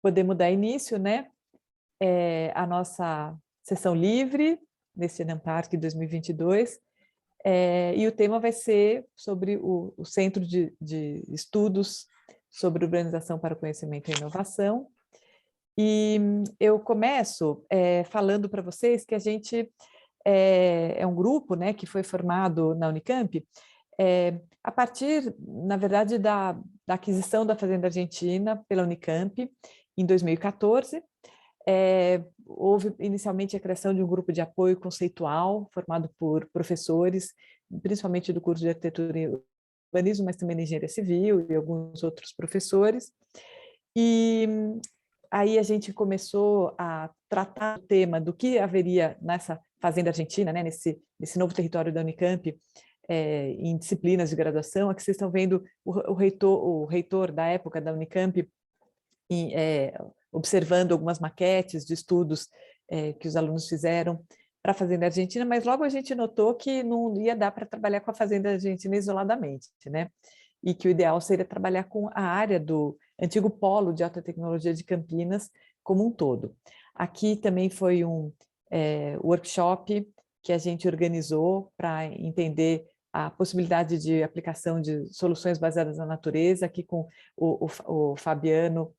podemos dar início, né, à nossa sessão livre, nesse Enamparc 2022, e o tema vai ser sobre o Centro de Estudos sobre Urbanização para o Conhecimento e Inovação. E eu começo falando para vocês que a gente é um grupo, né, que foi formado na Unicamp, a partir, na verdade, da aquisição da Fazenda Argentina pela Unicamp em 2014. Houve inicialmente a criação de um grupo de apoio conceitual formado por professores, principalmente do curso de Arquitetura e Urbanismo, mas também de Engenharia Civil e alguns outros professores. E aí a gente começou a tratar o tema do que haveria nessa Fazenda Argentina, né, nesse novo território da Unicamp, em disciplinas de graduação. Aqui vocês estão vendo o reitor da época da Unicamp observando algumas maquetes de estudos que os alunos fizeram para a Fazenda Argentina, mas logo a gente notou que não ia dar para trabalhar com a Fazenda Argentina isoladamente, né? E que o ideal seria trabalhar com a área do antigo polo de alta tecnologia de Campinas como um todo. Aqui também foi um workshop que a gente organizou para entender a possibilidade de aplicação de soluções baseadas na natureza, aqui com o Fabiano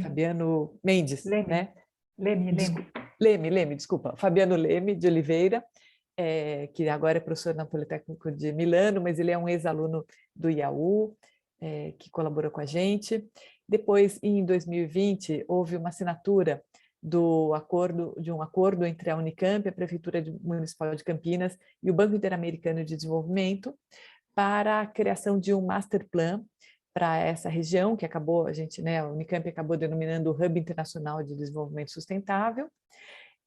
Fabiano Mendes, né? Leme, desculpa. Fabiano Leme de Oliveira, que agora é professor na Politécnico de Milano, mas ele é um ex-aluno do IAU, que colaborou com a gente. Depois, em 2020, houve uma assinatura de um acordo entre a Unicamp, a Prefeitura Municipal de Campinas e o Banco Interamericano de Desenvolvimento para a criação de um master plan para essa região, que acabou, a Unicamp acabou denominando o Hub Internacional de Desenvolvimento Sustentável.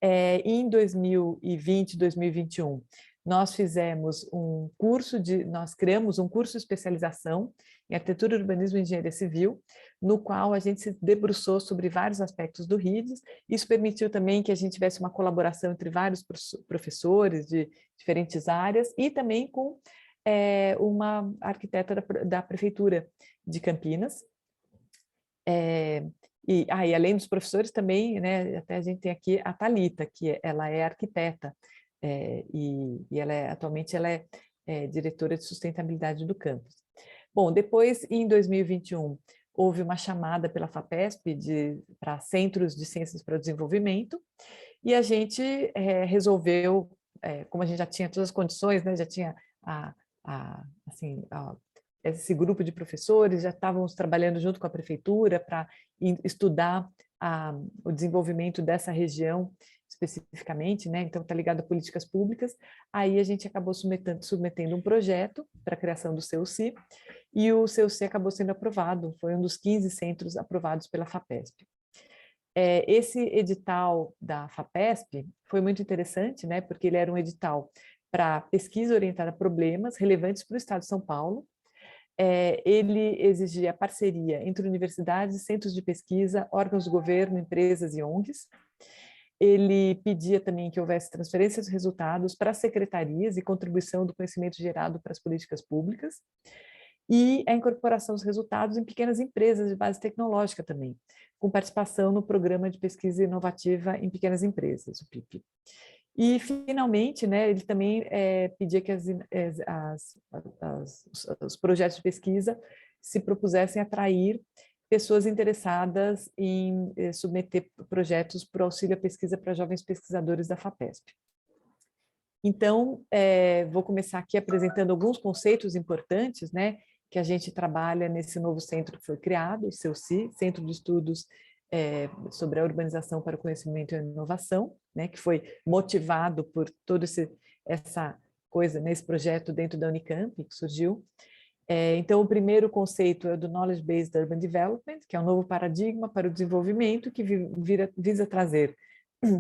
Em 2020, 2021, nós criamos um curso de especialização em Arquitetura, Urbanismo e Engenharia Civil, no qual a gente se debruçou sobre vários aspectos do RIDES. Isso permitiu também que a gente tivesse uma colaboração entre vários professores de diferentes áreas e também com uma arquiteta da Prefeitura de Campinas. E além dos professores também, né, até a gente tem aqui a Thalita, que ela é arquiteta, e atualmente ela é diretora de sustentabilidade do campus. Bom, depois, em 2021, houve uma chamada pela FAPESP para Centros de Ciências para o Desenvolvimento, e a gente resolveu, como a gente já tinha todas as condições, né, já tinha esse grupo de professores, já estávamos trabalhando junto com a prefeitura para estudar o desenvolvimento dessa região especificamente, né? Então está ligado a políticas públicas. Aí a gente acabou submetendo um projeto para a criação do CEUC, e o CEUC acabou sendo aprovado, foi um dos 15 centros aprovados pela FAPESP. Esse edital da FAPESP foi muito interessante, né? Porque ele era um edital para pesquisa orientada a problemas relevantes para o Estado de São Paulo. Ele exigia parceria entre universidades, centros de pesquisa, órgãos do governo, empresas e ONGs. Ele pedia também que houvesse transferência de resultados para secretarias e contribuição do conhecimento gerado para as políticas públicas, e a incorporação dos resultados em pequenas empresas de base tecnológica também, com participação no Programa de Pesquisa Inovativa em Pequenas Empresas, o PIP. E, finalmente, né, ele também pedia que os projetos de pesquisa se propusessem atrair pessoas interessadas em submeter projetos para o auxílio à pesquisa para jovens pesquisadores da FAPESP. Então, vou começar aqui apresentando alguns conceitos importantes, né, que a gente trabalha nesse novo centro que foi criado, o CEUC, Centro de Estudos sobre a Urbanização para o Conhecimento e a Inovação, né, que foi motivado por toda essa coisa, nesse projeto dentro da Unicamp, que surgiu. Então, o primeiro conceito é o do Knowledge Based Urban Development, que é um novo paradigma para o desenvolvimento que visa trazer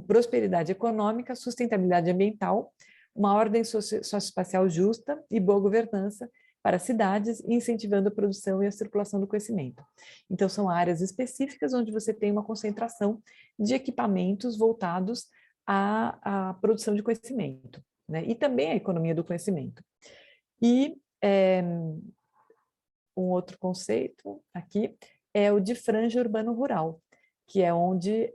prosperidade econômica, sustentabilidade ambiental, uma ordem socioespacial justa e boa governança para cidades, incentivando a produção e a circulação do conhecimento. Então, são áreas específicas onde você tem uma concentração de equipamentos voltados à produção de conhecimento, né? E também à economia do conhecimento. E um outro conceito aqui, é o de franja urbano-rural, que é onde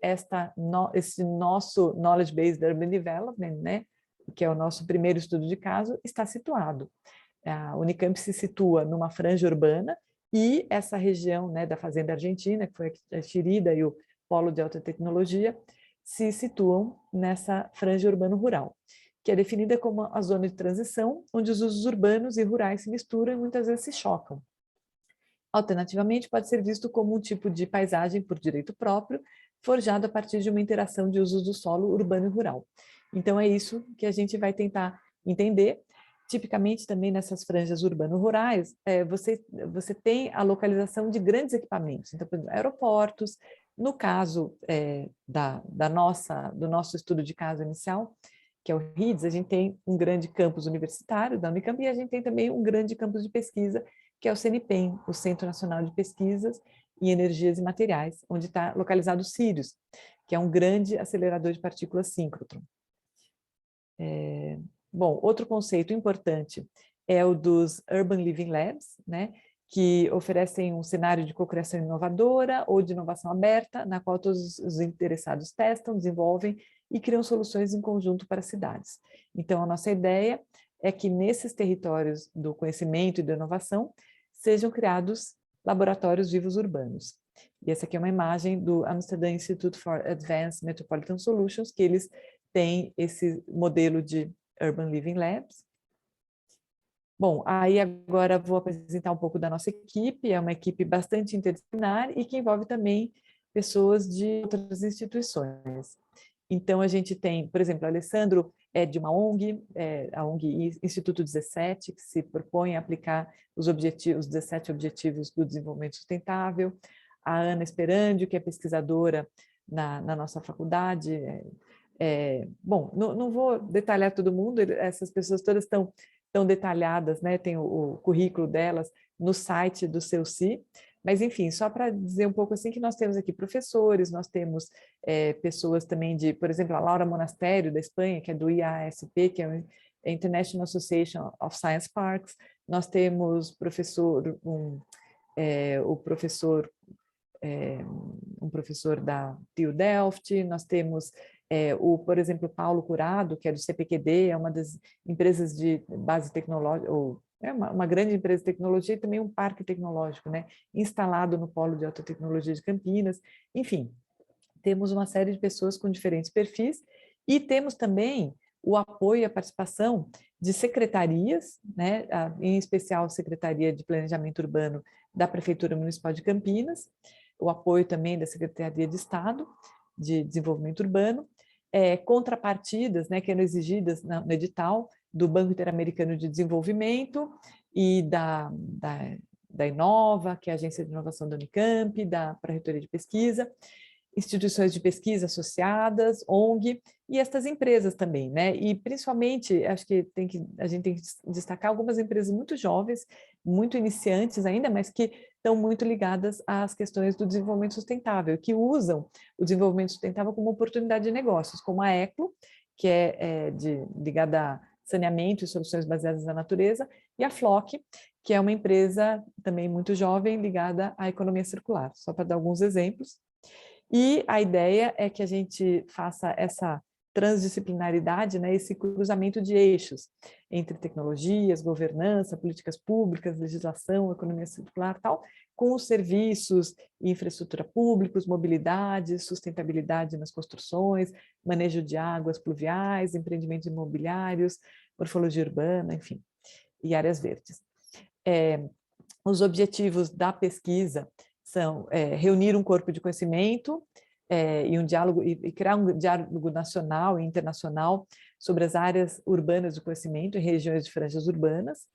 esse nosso Knowledge Based Urban Development, né, que é o nosso primeiro estudo de caso, está situado. A Unicamp se situa numa franja urbana e essa região, né, da Fazenda Argentina, que foi adquirida, e o Polo de Alta Tecnologia, se situam nessa franja urbano-rural, que é definida como a zona de transição, onde os usos urbanos e rurais se misturam e muitas vezes se chocam. Alternativamente, pode ser visto como um tipo de paisagem por direito próprio, forjado a partir de uma interação de usos do solo urbano e rural. Então, é isso que a gente vai tentar entender. Tipicamente, também nessas franjas urbano-rurais, você tem a localização de grandes equipamentos. Então, por exemplo, aeroportos. No caso do nosso estudo de caso inicial, que é o RIDS, a gente tem um grande campus universitário da Unicamp e a gente tem também um grande campus de pesquisa, que é o CNPEM, o Centro Nacional de Pesquisas em Energias e Materiais, onde está localizado o Sirius, que é um grande acelerador de partículas síncrotron. Bom, outro conceito importante é o dos Urban Living Labs, né, que oferecem um cenário de cocriação inovadora ou de inovação aberta, na qual todos os interessados testam, desenvolvem e criam soluções em conjunto para cidades. Então, a nossa ideia é que nesses territórios do conhecimento e da inovação sejam criados laboratórios vivos urbanos. E essa aqui é uma imagem do Amsterdam Institute for Advanced Metropolitan Solutions, que eles têm esse modelo de Urban Living Labs. Bom, aí agora vou apresentar um pouco da nossa equipe. É uma equipe bastante interdisciplinar e que envolve também pessoas de outras instituições. Então, a gente tem, por exemplo, o Alessandro é de uma ONG, a ONG Instituto 17, que se propõe a aplicar os 17 Objetivos do Desenvolvimento Sustentável. A Ana Esperandio, que é pesquisadora na nossa faculdade. Bom, não vou detalhar todo mundo, essas pessoas todas estão detalhadas, né? Tem o currículo delas no site do CEUC. Mas, enfim, só para dizer um pouco assim que nós temos aqui professores, nós temos pessoas também por exemplo, a Laura Monastério, da Espanha, que é do IASP, que é o International Association of Science Parks. Nós temos um professor da TU Delft, nós temos por exemplo, Paulo Curado, que é do CPQD, é uma das empresas de base tecnológica, é uma grande empresa de tecnologia e também um parque tecnológico, né, instalado no Polo de Alta Tecnologia de Campinas. Enfim, temos uma série de pessoas com diferentes perfis e temos também o apoio e a participação de secretarias, né, em especial a Secretaria de Planejamento Urbano da Prefeitura Municipal de Campinas, o apoio também da Secretaria de Estado de Desenvolvimento Urbano, contrapartidas, né, que eram exigidas no edital do Banco Interamericano de Desenvolvimento e da Inova, que é a Agência de Inovação da Unicamp, da Pró-Reitoria de Pesquisa, instituições de pesquisa associadas, ONG, e estas empresas também, né? E principalmente, acho que a gente tem que destacar algumas empresas muito jovens, muito iniciantes ainda, mas que estão muito ligadas às questões do desenvolvimento sustentável, que usam o desenvolvimento sustentável como oportunidade de negócios, como a Eclo, que é ligada a saneamento e soluções baseadas na natureza, e a Flock, que é uma empresa também muito jovem ligada à economia circular, só para dar alguns exemplos. E a ideia é que a gente faça essa transdisciplinaridade, né, esse cruzamento de eixos entre tecnologias, governança, políticas públicas, legislação, economia circular, tal, com os serviços e infraestrutura públicos, mobilidade, sustentabilidade nas construções, manejo de águas pluviais, empreendimentos imobiliários, morfologia urbana, enfim, e áreas verdes. Os objetivos da pesquisa são reunir um corpo de conhecimento e um diálogo e criar um diálogo nacional e internacional sobre as áreas urbanas do conhecimento em regiões de franjas urbanas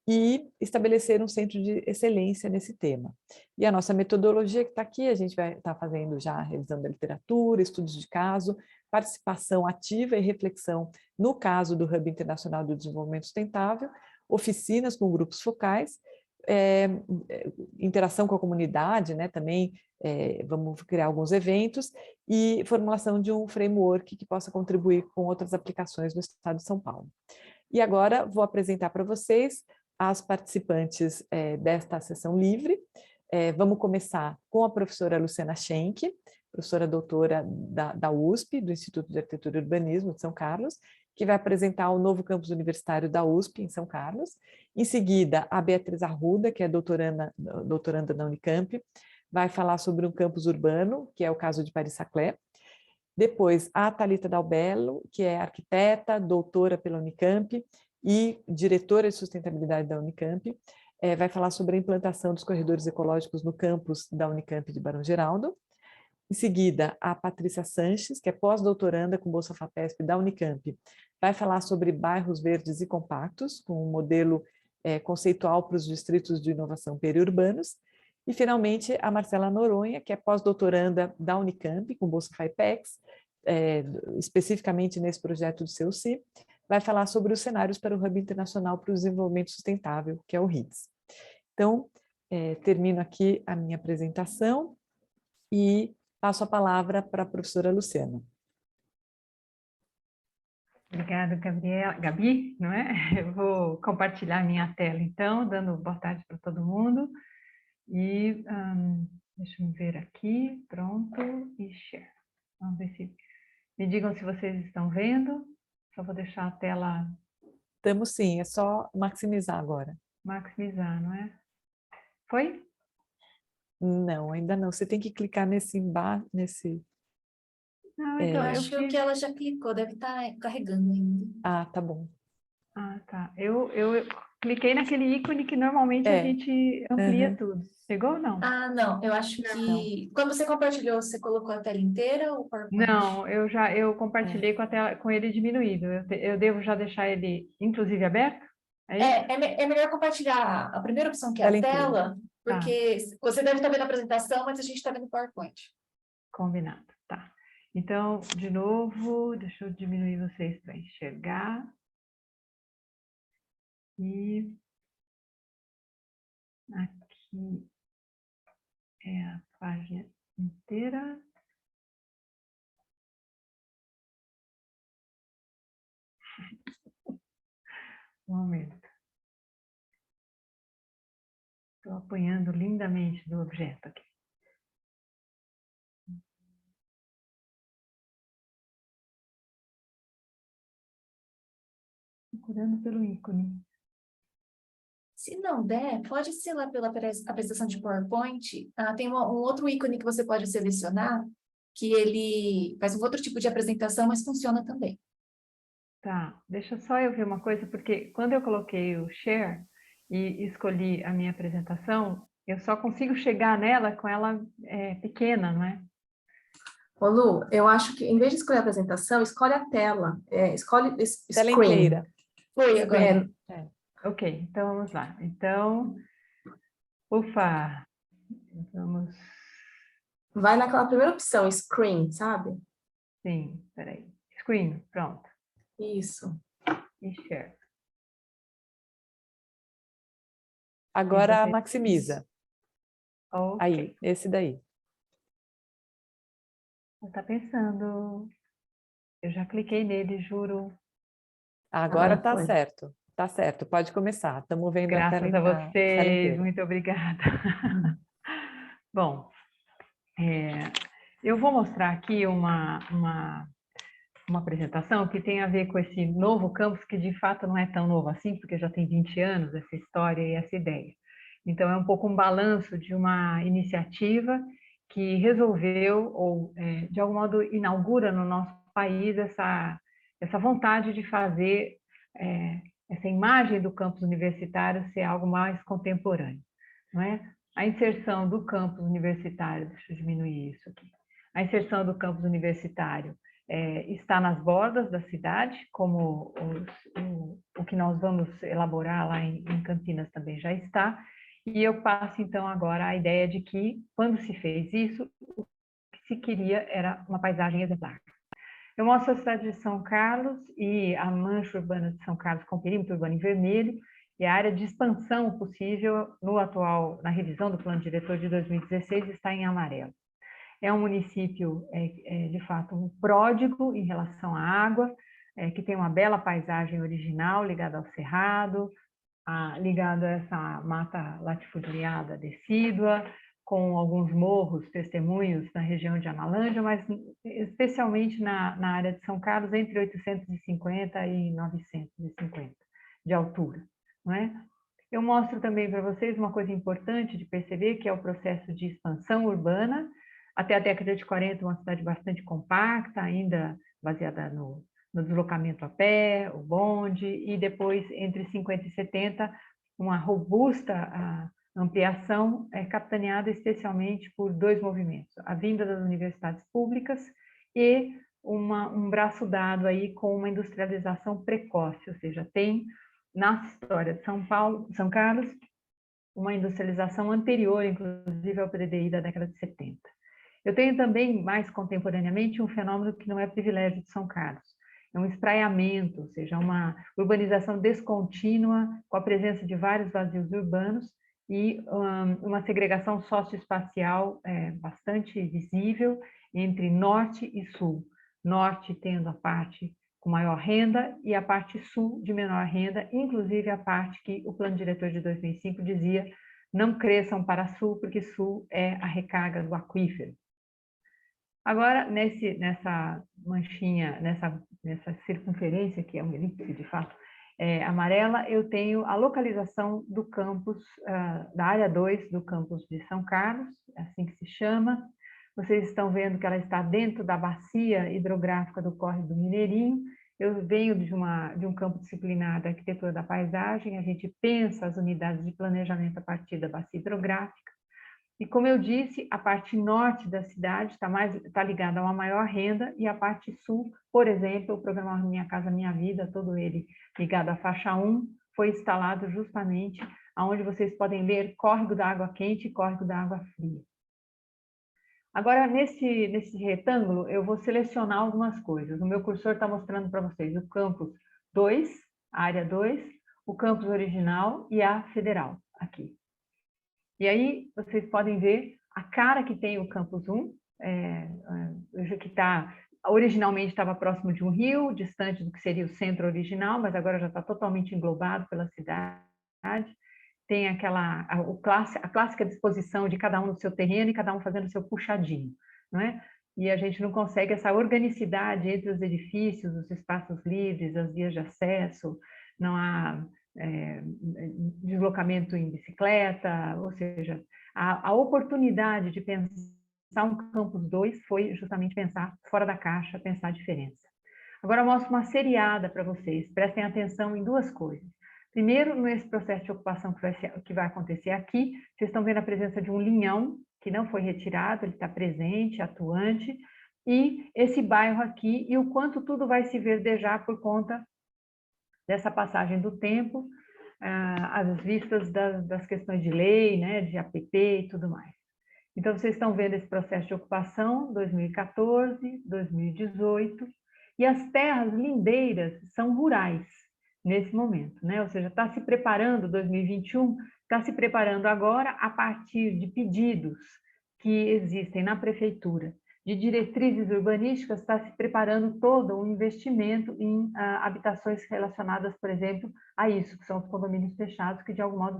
e estabelecer um centro de excelência nesse tema. E a nossa metodologia que está aqui, a gente vai estar fazendo já a revisão da literatura, estudos de caso, participação ativa e reflexão no caso do Hub Internacional do Desenvolvimento Sustentável, oficinas com grupos focais, interação com a comunidade, né, também vamos criar alguns eventos e formulação de um framework que possa contribuir com outras aplicações no estado de São Paulo. E agora vou apresentar para vocês as participantes desta sessão livre. Vamos começar com a professora Luciana Schenck, professora doutora da USP, do Instituto de Arquitetura e Urbanismo de São Carlos, que vai apresentar o novo campus universitário da USP em São Carlos. Em seguida, a Beatriz Arruda, que é doutoranda da Unicamp, vai falar sobre um campus urbano, que é o caso de Paris-Saclay. Depois, a Thalita Dalbello, que é arquiteta, doutora pela Unicamp e diretora de sustentabilidade da Unicamp, vai falar sobre a implantação dos corredores ecológicos no campus da Unicamp de Barão Geraldo. Em seguida, a Patrícia Sanches, que é pós-doutoranda com Bolsa FAPESP da Unicamp, vai falar sobre bairros verdes e compactos, com um modelo conceitual para os distritos de inovação periurbanos. E, finalmente, a Marcela Noronha, que é pós-doutoranda da Unicamp, com Bolsa FAPEX, especificamente nesse projeto do CEUC, vai falar sobre os cenários para o Hub Internacional para o Desenvolvimento Sustentável, que é o HIDS. Então, termino aqui a minha apresentação e passo a palavra para a professora Luciana. Obrigada, Gabi, não é? Eu vou compartilhar minha tela, então, dando boa tarde para todo mundo. E deixa eu ver aqui, pronto, e share. Vamos ver se... Me digam se vocês estão vendo. Só vou deixar a tela... Estamos sim, é só maximizar agora. Maximizar, não é? Foi? Não, ainda não. Você tem que clicar nesse... Não, então, Eu acho que ela já clicou, deve estar carregando ainda. Ah, tá bom. Ah, tá. Eu cliquei naquele ícone que normalmente a gente amplia tudo. Chegou ou não? Ah, não, eu acho que... Quando você compartilhou, você colocou a tela inteira ou o PowerPoint? Não, eu compartilhei com a tela, com ele diminuído. Eu devo já deixar ele, inclusive, aberto? É melhor compartilhar a primeira opção, que é a tela, porque você deve estar vendo a apresentação, mas a gente está vendo o PowerPoint. Combinado, tá. Então, de novo, deixa eu diminuir vocês para enxergar. E aqui é a página inteira. Um momento. Estou apanhando lindamente do objeto aqui. Procurando pelo ícone. Se não der, pode ser lá pela apresentação de PowerPoint. Tem um outro ícone que você pode selecionar, que ele faz um outro tipo de apresentação, mas funciona também. Tá, deixa só eu ver uma coisa, porque quando eu coloquei o Share e escolhi a minha apresentação, eu só consigo chegar nela com ela pequena, não é? Ô Lu, eu acho que em vez de escolher a apresentação, escolhe a tela. Escolhe Tela screen. inteira. Foi agora. Ok, então vamos lá. Então, ufa, vamos... Vai naquela primeira opção, screen, sabe? Sim, peraí. Screen, pronto. Isso. E share. Agora maximiza. Okay. Aí, esse daí. Está pensando. Eu já cliquei nele, juro. Agora tá certo. Tá certo, pode começar. Estamos vendo a tela inteira. Graças a vocês, muito obrigada. Bom, eu vou mostrar aqui uma apresentação que tem a ver com esse novo campus, que de fato não é tão novo assim, porque já tem 20 anos essa história e essa ideia. Então, é um pouco um balanço de uma iniciativa que resolveu, ou de algum modo inaugura no nosso país essa vontade de fazer essa imagem do campus universitário ser algo mais contemporâneo, não é? A inserção do campus universitário, deixa eu diminuir isso aqui, a inserção do campus universitário está nas bordas da cidade, como o que nós vamos elaborar lá em Campinas também já está, e eu passo então agora a ideia de que, quando se fez isso, o que se queria era uma paisagem exemplar. Eu mostro a cidade de São Carlos e a mancha urbana de São Carlos com perímetro urbano em vermelho, e a área de expansão possível na revisão do plano diretor de 2016 está em amarelo. É um município, de fato, um pródigo em relação à água, que tem uma bela paisagem original ligada ao cerrado, ligado a essa mata latifoliada decídua, com alguns morros testemunhos na região de Analândia, mas especialmente na área de São Carlos, entre 850 e 950 de altura, não é? Eu mostro também para vocês uma coisa importante de perceber, que é o processo de expansão urbana. Até a década de 40, uma cidade bastante compacta, ainda baseada no deslocamento a pé, o bonde, e depois, entre 50 e 70, uma robusta ampliação capitaneada especialmente por dois movimentos: a vinda das universidades públicas e um braço dado aí com uma industrialização precoce, ou seja, tem na história de São Carlos, uma industrialização anterior, inclusive ao PDI da década de 70. Eu tenho também, mais contemporaneamente, um fenômeno que não é privilégio de São Carlos. É um espraiamento, ou seja, uma urbanização descontínua, com a presença de vários vazios urbanos e uma segregação socioespacial bastante visível entre norte e sul. Norte tendo a parte com maior renda e a parte sul de menor renda, inclusive a parte que o plano diretor de 2005 dizia: não cresçam para sul, porque sul é a recarga do aquífero. Agora, nessa manchinha, nessa circunferência, que é uma elipse de fato, amarela, eu tenho a localização do campus, da área 2 do campus de São Carlos, é assim que se chama. Vocês estão vendo que ela está dentro da bacia hidrográfica do Córrego do Mineirinho. Eu venho de um campo disciplinar da arquitetura da paisagem, a gente pensa as unidades de planejamento a partir da bacia hidrográfica. E, como eu disse, a parte norte da cidade está ligada a uma maior renda, e a parte sul, por exemplo, o programa Minha Casa Minha Vida, todo ele ligado à faixa 1, foi instalado justamente onde vocês podem ler córrego da água quente e córrego da água fria. Agora, nesse retângulo, eu vou selecionar algumas coisas. O meu cursor está mostrando para vocês o campus 2, a área 2, o campus original e a federal, aqui. E aí, vocês podem ver a cara que tem o campus 1, que originalmente estava próximo de um rio, distante do que seria o centro original, mas agora já está totalmente englobado pela cidade. Tem a clássica disposição de cada um no seu terreno e cada um fazendo o seu puxadinho, não é? E a gente não consegue essa organicidade entre os edifícios, os espaços livres, as vias de acesso, não há deslocamento em bicicleta, ou seja, a oportunidade de pensar um campus 2 foi justamente pensar fora da caixa, pensar a diferença. Agora eu mostro uma seriada para vocês, prestem atenção em duas coisas. Primeiro, nesse processo de ocupação que vai acontecer aqui, vocês estão vendo a presença de um linhão, que não foi retirado, ele está presente, atuante, e esse bairro aqui, e o quanto tudo vai se verdejar por conta dessa passagem do tempo, às vistas das questões de lei, né, de APP e tudo mais. Então, vocês estão vendo esse processo de ocupação, 2014, 2018, e as terras lindeiras são rurais nesse momento, né? Ou seja, está se preparando, 2021, está se preparando agora a partir de pedidos que existem na prefeitura, de diretrizes urbanísticas, está se preparando todo um investimento em habitações relacionadas, por exemplo, a isso, que são os condomínios fechados, que de algum modo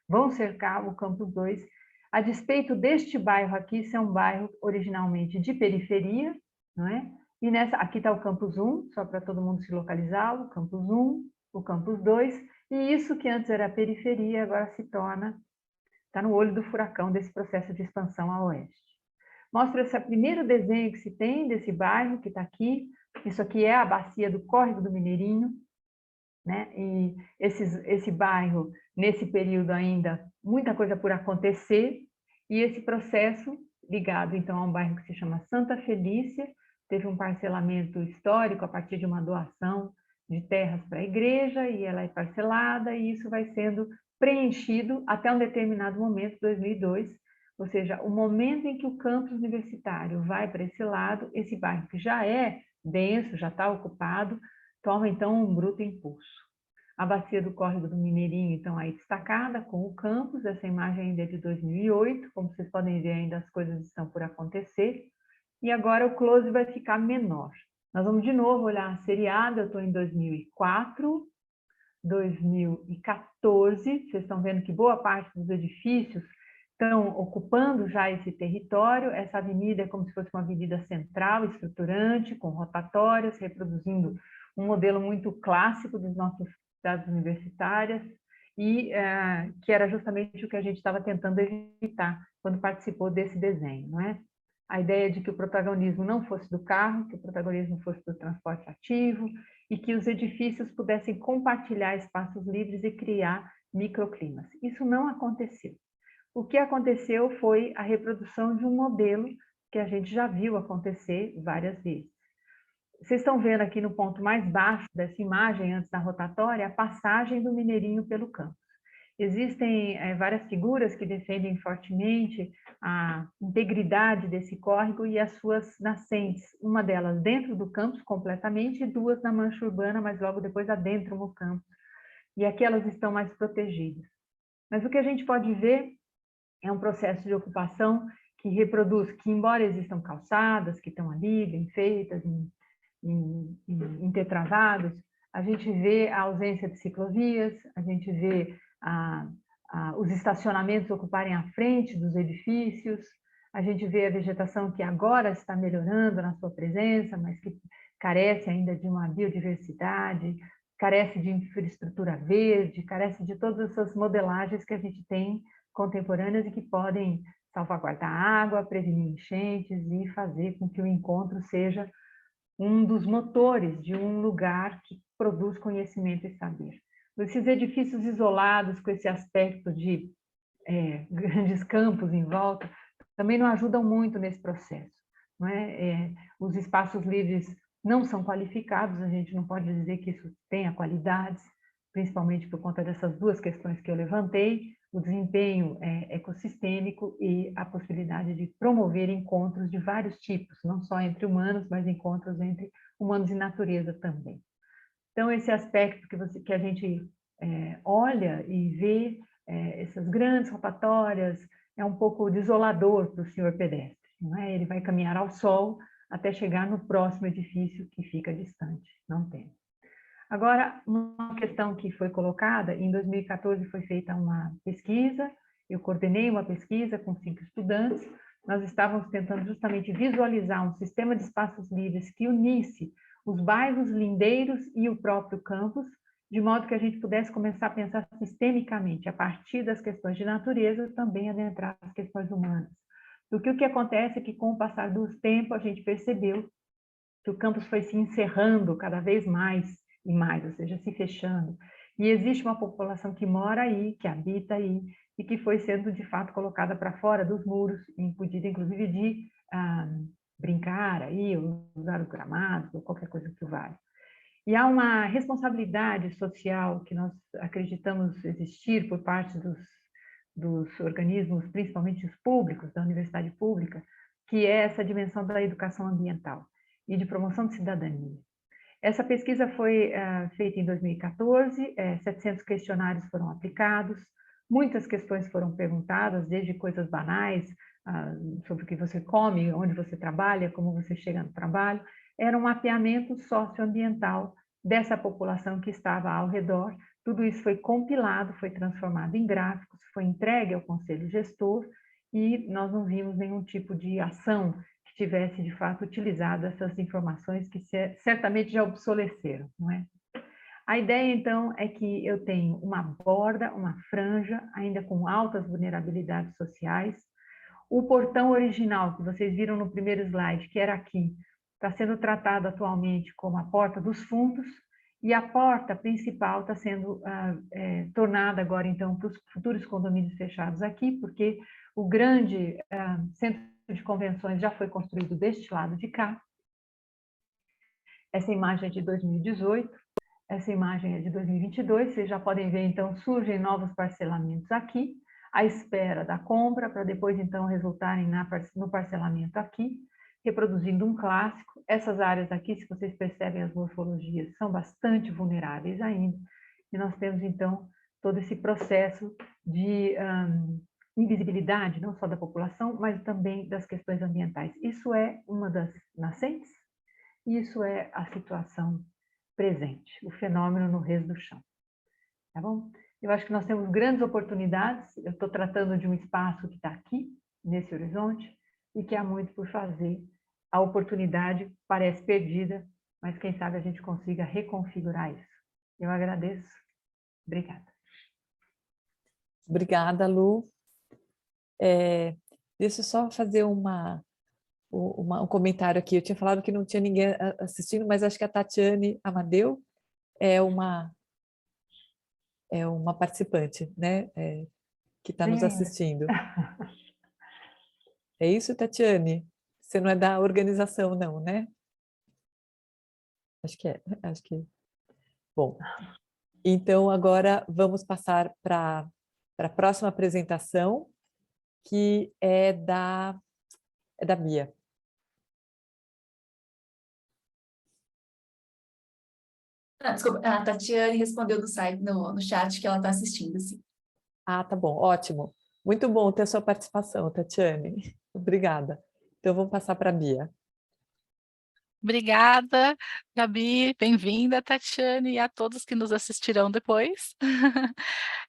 vão cercar o Campus 2, a despeito deste bairro aqui ser um bairro originalmente de periferia, não é? E aqui está o Campus 1, só para todo mundo se localizar, o Campus 1, o Campus 2, e isso que antes era periferia, agora está no olho do furacão desse processo de expansão a oeste. Mostra esse primeiro desenho que se tem desse bairro, que está aqui. Isso aqui é a bacia do Córrego do Mineirinho, né? E esse bairro, nesse período ainda, muita coisa por acontecer, e esse processo ligado, então, a um bairro que se chama Santa Felícia, teve um parcelamento histórico a partir de uma doação de terras para a igreja, e ela é parcelada, e isso vai sendo preenchido até um determinado momento, 2002, ou seja, o momento em que o campus universitário vai para esse lado, esse bairro que já é denso, já está ocupado, toma então um bruto impulso. A bacia do Córrego do Mineirinho, então, aí destacada com o campus, essa imagem ainda é de 2008, como vocês podem ver, ainda as coisas estão por acontecer, e agora o close vai ficar menor. Nós vamos de novo olhar a seriada, eu estou em 2004, 2014. Vocês estão vendo que boa parte dos edifícios estão ocupando já esse território. Essa avenida é como se fosse uma avenida central, estruturante, com rotatórias, reproduzindo um modelo muito clássico dos nossos cidades universitárias, e que era justamente o que a gente estava tentando evitar quando participou desse desenho, não é? A ideia de que o protagonismo não fosse do carro, que o protagonismo fosse do transporte ativo, e que os edifícios pudessem compartilhar espaços livres e criar microclimas. Isso não aconteceu. O que aconteceu foi a reprodução de um modelo que a gente já viu acontecer várias vezes. Vocês estão vendo aqui no ponto mais baixo dessa imagem, antes da rotatória, a passagem do Mineirinho pelo campus. Existem várias figuras que defendem fortemente a integridade desse córrego e as suas nascentes, uma delas dentro do campus completamente e duas na mancha urbana, mas logo depois adentram o campus. E aqui elas estão mais protegidas. Mas o que a gente pode ver é um processo de ocupação que reproduz, que embora existam calçadas que estão ali, bem feitas, em tetravados, a gente vê a ausência de ciclovias, a gente vê os estacionamentos ocuparem a frente dos edifícios, a gente vê a vegetação que agora está melhorando na sua presença, mas que carece ainda de uma biodiversidade, carece de infraestrutura verde, carece de todas essas modelagens que a gente tem contemporâneas e que podem salvaguardar a água, prevenir enchentes e fazer com que o encontro seja um dos motores de um lugar que produz conhecimento e saber. Esses edifícios isolados, com esse aspecto de grandes campos em volta, também não ajudam muito nesse processo. Não é? Os espaços livres não são qualificados, a gente não pode dizer que isso tenha qualidades, principalmente por conta dessas duas questões que eu levantei, o desempenho ecossistêmico e a possibilidade de promover encontros de vários tipos, não só entre humanos, mas encontros entre humanos e natureza também. Então, esse aspecto que a gente olha e vê, essas grandes rotatórias, é um pouco desolador para o senhor pedestre, não é? Ele vai caminhar ao sol até chegar no próximo edifício que fica distante, não tem. Agora, uma questão que foi colocada, em 2014 foi feita uma pesquisa, eu coordenei uma pesquisa com 5 estudantes, nós estávamos tentando justamente visualizar um sistema de espaços livres que unisse os bairros lindeiros e o próprio campus, de modo que a gente pudesse começar a pensar sistemicamente, a partir das questões de natureza, também adentrar as questões humanas. Porque o que acontece é que, com o passar do tempo, a gente percebeu que o campus foi se encerrando cada vez mais e mais, ou seja, se fechando. E existe uma população que mora aí, que habita aí, e que foi sendo, de fato, colocada para fora dos muros, impedida, inclusive, de brincar aí, ou usar os gramados, ou qualquer coisa que vale. E há uma responsabilidade social que nós acreditamos existir por parte dos organismos, principalmente os públicos, da universidade pública, que é essa dimensão da educação ambiental e de promoção de cidadania. Essa pesquisa foi feita em 2014, 700 questionários foram aplicados, muitas questões foram perguntadas, desde coisas banais, sobre o que você come, onde você trabalha, como você chega no trabalho. Era um mapeamento socioambiental dessa população que estava ao redor. Tudo isso foi compilado, foi transformado em gráficos, foi entregue ao Conselho Gestor e nós não vimos nenhum tipo de ação que tivesse, de fato, utilizado essas informações que certamente já obsolesceram, não é? A ideia, então, é que eu tenho uma borda, uma franja, ainda com altas vulnerabilidades sociais. O portão original, que vocês viram no primeiro slide, que era aqui, está sendo tratado atualmente como a porta dos fundos, e a porta principal está sendo tornada agora, então, para os futuros condomínios fechados aqui, porque o grande centro de convenções já foi construído deste lado de cá. Essa imagem é de 2018, essa imagem é de 2022, vocês já podem ver, então, surgem novos parcelamentos aqui, à espera da compra, para depois, então, resultarem no parcelamento aqui, reproduzindo um clássico. Essas áreas aqui, se vocês percebem as morfologias, são bastante vulneráveis ainda, e nós temos, então, todo esse processo de invisibilidade, não só da população, mas também das questões ambientais. Isso é uma das nascentes, e isso é a situação presente, o fenômeno no res do chão. tá bom? Eu acho que nós temos grandes oportunidades, eu estou tratando de um espaço que está aqui, nesse horizonte, e que há muito por fazer. A oportunidade parece perdida, mas quem sabe a gente consiga reconfigurar isso. Eu agradeço. Obrigada. Obrigada, Lu. Deixa eu só fazer um comentário aqui. Eu tinha falado que não tinha ninguém assistindo, mas acho que a Tatiane Amadeu é uma participante, né? Que está nos Sim. assistindo. É isso, Tatiane? Você não é da organização, não, né? Acho que é. Acho que. Bom, então agora vamos passar para a próxima apresentação, que é da Bia. Desculpa, a Tatiane respondeu no site, no chat que ela está assistindo, sim. Ah, tá bom, ótimo. Muito bom ter a sua participação, Tatiane. Obrigada. Então, vamos passar para a Bia. Obrigada, Gabi, bem-vinda, Tatiane, e a todos que nos assistirão depois.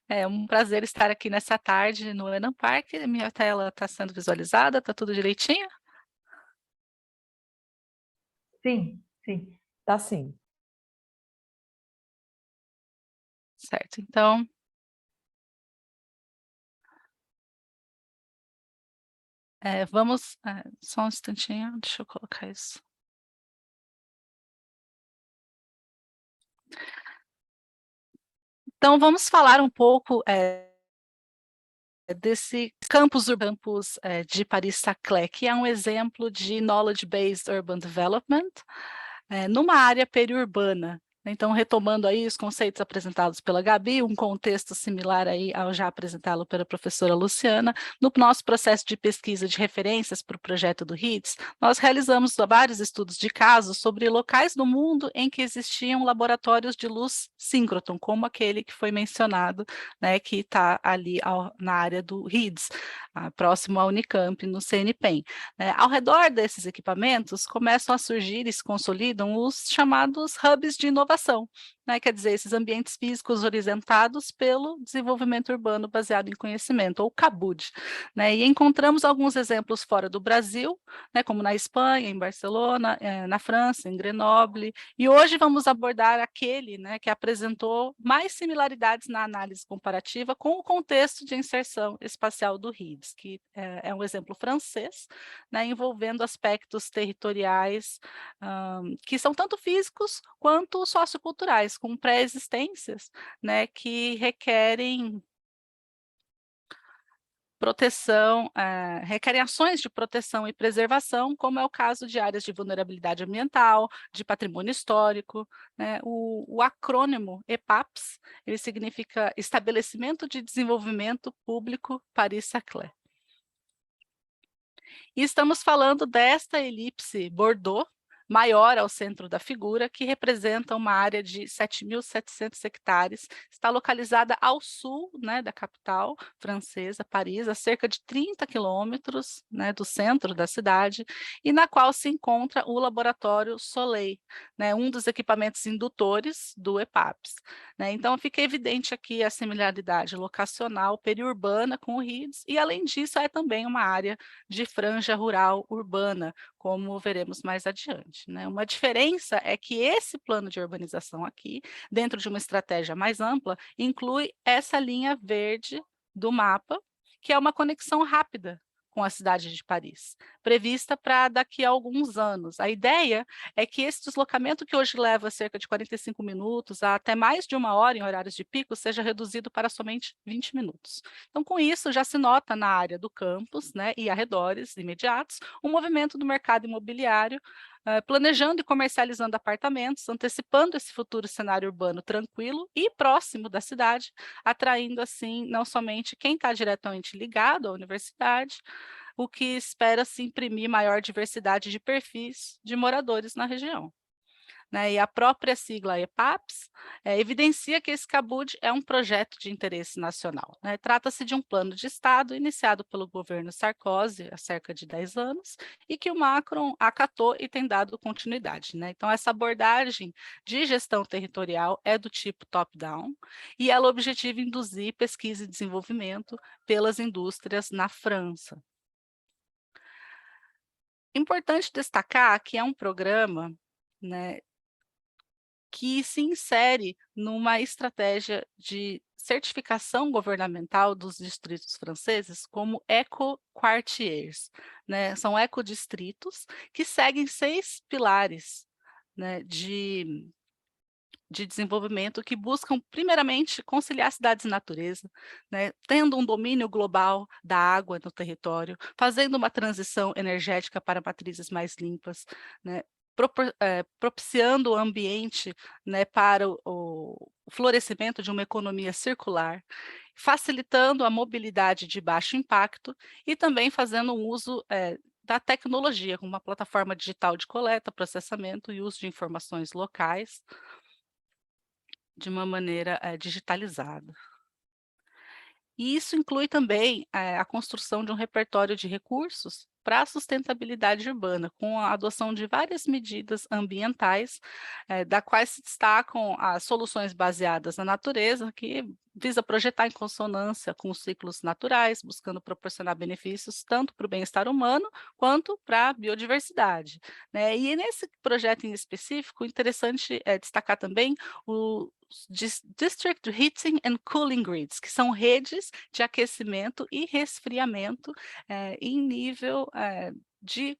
É um prazer estar aqui nessa tarde no Enan Park. Minha tela está sendo visualizada, está tudo direitinho? Sim, sim. Tá sim. Certo, então... vamos... só um instantinho, deixa eu colocar isso. Então, vamos falar um pouco desse campus de Paris-Saclay, que é um exemplo de Knowledge-Based Urban Development, numa área periurbana. Então, retomando aí os conceitos apresentados pela Gabi, um contexto similar aí ao já apresentado pela professora Luciana, no nosso processo de pesquisa de referências para o projeto do RIDS, nós realizamos vários estudos de casos sobre locais do mundo em que existiam laboratórios de luz síncroton, como aquele que foi mencionado, né, que está ali na área do RIDS, próximo à Unicamp, no CNPEM. Ao redor desses equipamentos, começam a surgir e se consolidam os chamados hubs de inovação, né? Quer dizer, esses ambientes físicos orientados pelo desenvolvimento urbano baseado em conhecimento, ou CABUD. E encontramos alguns exemplos fora do Brasil, né, como na Espanha, em Barcelona, na França, em Grenoble, e hoje vamos abordar aquele, né, que apresentou mais similaridades na análise comparativa com o contexto de inserção espacial do RIDS, que é um exemplo francês, né, envolvendo aspectos territoriais que são tanto físicos quanto socioculturais, com pré-existências, né, que requerem proteção, requerem ações de proteção e preservação, como é o caso de áreas de vulnerabilidade ambiental, de patrimônio histórico, né? O acrônimo EPAPS, ele significa Estabelecimento de Desenvolvimento Público Paris-Saclay. E estamos falando desta elipse Bordeaux, maior ao centro da figura, que representa uma área de 7.700 hectares, está localizada ao sul, né, da capital francesa, Paris, a cerca de 30 quilômetros, né, do centro da cidade, e na qual se encontra o Laboratório Soleil, né, um dos equipamentos indutores do EPAPS. Então, fica evidente aqui a similaridade locacional periurbana com o RIDS, e além disso, é também uma área de franja rural urbana, como veremos mais adiante. Uma diferença é que esse plano de urbanização aqui, dentro de uma estratégia mais ampla, inclui essa linha verde do mapa, que é uma conexão rápida com a cidade de Paris, prevista para daqui a alguns anos. A ideia é que esse deslocamento, que hoje leva cerca de 45 minutos a até mais de 1 hora em horários de pico, seja reduzido para somente 20 minutos. Então, com isso, já se nota na área do campus, né, e arredores imediatos, um movimento do mercado imobiliário, planejando e comercializando apartamentos, antecipando esse futuro cenário urbano tranquilo e próximo da cidade, atraindo assim não somente quem está diretamente ligado à universidade, o que espera se imprimir maior diversidade de perfis de moradores na região. né, e a própria sigla EPAPS evidencia que esse CABUD é um projeto de interesse nacional, né? Trata-se de um plano de Estado iniciado pelo governo Sarkozy há cerca de 10 anos e que o Macron acatou e tem dado continuidade, né? Então, essa abordagem de gestão territorial é do tipo top-down e ela objetiva induzir pesquisa e desenvolvimento pelas indústrias na França. Importante destacar que é um programa, né, que se insere numa estratégia de certificação governamental dos distritos franceses como eco-quartiers, né? São ecodistritos que seguem 6 pilares, né, de desenvolvimento que buscam, primeiramente, conciliar cidades e natureza, né, tendo um domínio global da água no território, fazendo uma transição energética para matrizes mais limpas, né, propiciando o ambiente, né, para o florescimento de uma economia circular, facilitando a mobilidade de baixo impacto e também fazendo um uso da tecnologia, como uma plataforma digital de coleta, processamento e uso de informações locais, de uma maneira digitalizada. E isso inclui também a construção de um repertório de recursos para a sustentabilidade urbana, com a adoção de várias medidas ambientais, da quais se destacam as soluções baseadas na natureza, que visa projetar em consonância com os ciclos naturais, buscando proporcionar benefícios tanto para o bem-estar humano quanto para a biodiversidade, né? E nesse projeto em específico, interessante destacar também o District Heating and Cooling Grids, que são redes de aquecimento e resfriamento em nível de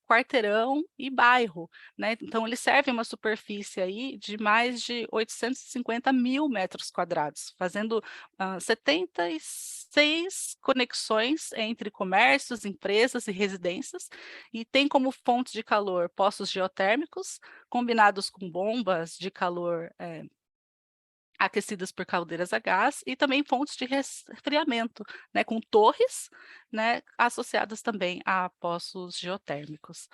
quarteirão e bairro, né? Então, eles servem uma superfície aí de mais de 850 mil metros quadrados, fazendo 76 conexões entre comércios, empresas e residências, e tem como fontes de calor poços geotérmicos, combinados com bombas de calor aquecidas por caldeiras a gás e também fontes de resfriamento, né, com torres, né, associadas também a poços geotérmicos.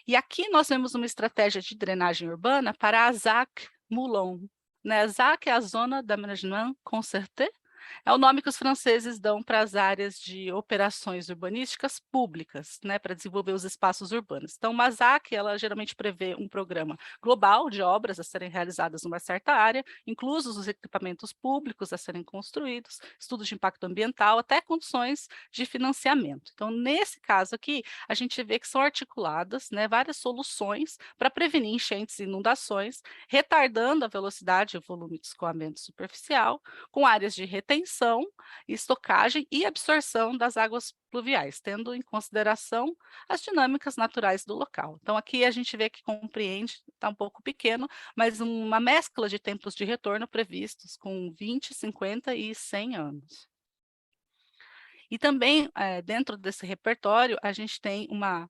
E aqui nós vemos uma estratégia de drenagem urbana para a ZAC Moulon, né? A ZAC é a Zona d'Aménagement Concerté, é o nome que os franceses dão para as áreas de operações urbanísticas públicas, né, para desenvolver os espaços urbanos. Então, uma ZAC, ela geralmente prevê um programa global de obras a serem realizadas numa certa área, inclusos os equipamentos públicos a serem construídos, estudos de impacto ambiental, até condições de financiamento. Então, nesse caso aqui, a gente vê que são articuladas, né, várias soluções para prevenir enchentes e inundações, retardando a velocidade e o volume de escoamento superficial, com áreas de retenção, estocagem e absorção das águas pluviais, tendo em consideração as dinâmicas naturais do local. Então, aqui a gente vê que compreende, está um pouco pequeno, mas uma mescla de tempos de retorno previstos com 20, 50 e 100 anos. E também, dentro desse repertório, a gente tem uma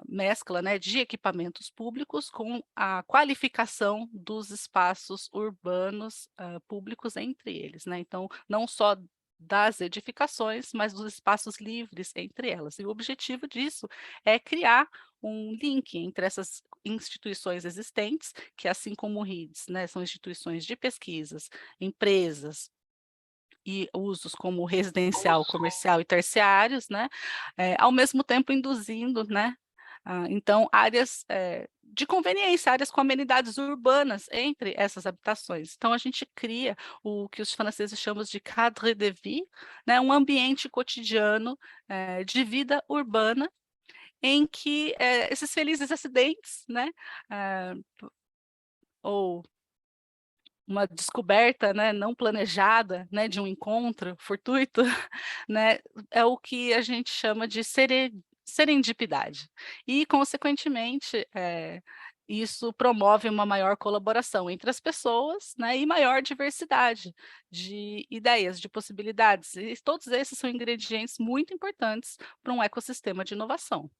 mescla, né, de equipamentos públicos com a qualificação dos espaços urbanos públicos entre eles, né? Então, não só das edificações, mas dos espaços livres entre elas. E o objetivo disso é criar um link entre essas instituições existentes, que assim como o RIDS, né, são instituições de pesquisas, empresas, e usos como residencial, comercial e terciários, né, ao mesmo tempo induzindo, né, então áreas de conveniência, áreas com amenidades urbanas entre essas habitações. Então a gente cria o que os franceses chamam de cadre de vie, né, um ambiente cotidiano de vida urbana em que esses felizes acidentes, né, ou uma descoberta, né, não planejada, né, de um encontro fortuito, né, é o que a gente chama de serendipidade. E, consequentemente, isso promove uma maior colaboração entre as pessoas, né, e maior diversidade de ideias, de possibilidades. E todos esses são ingredientes muito importantes para um ecossistema de inovação.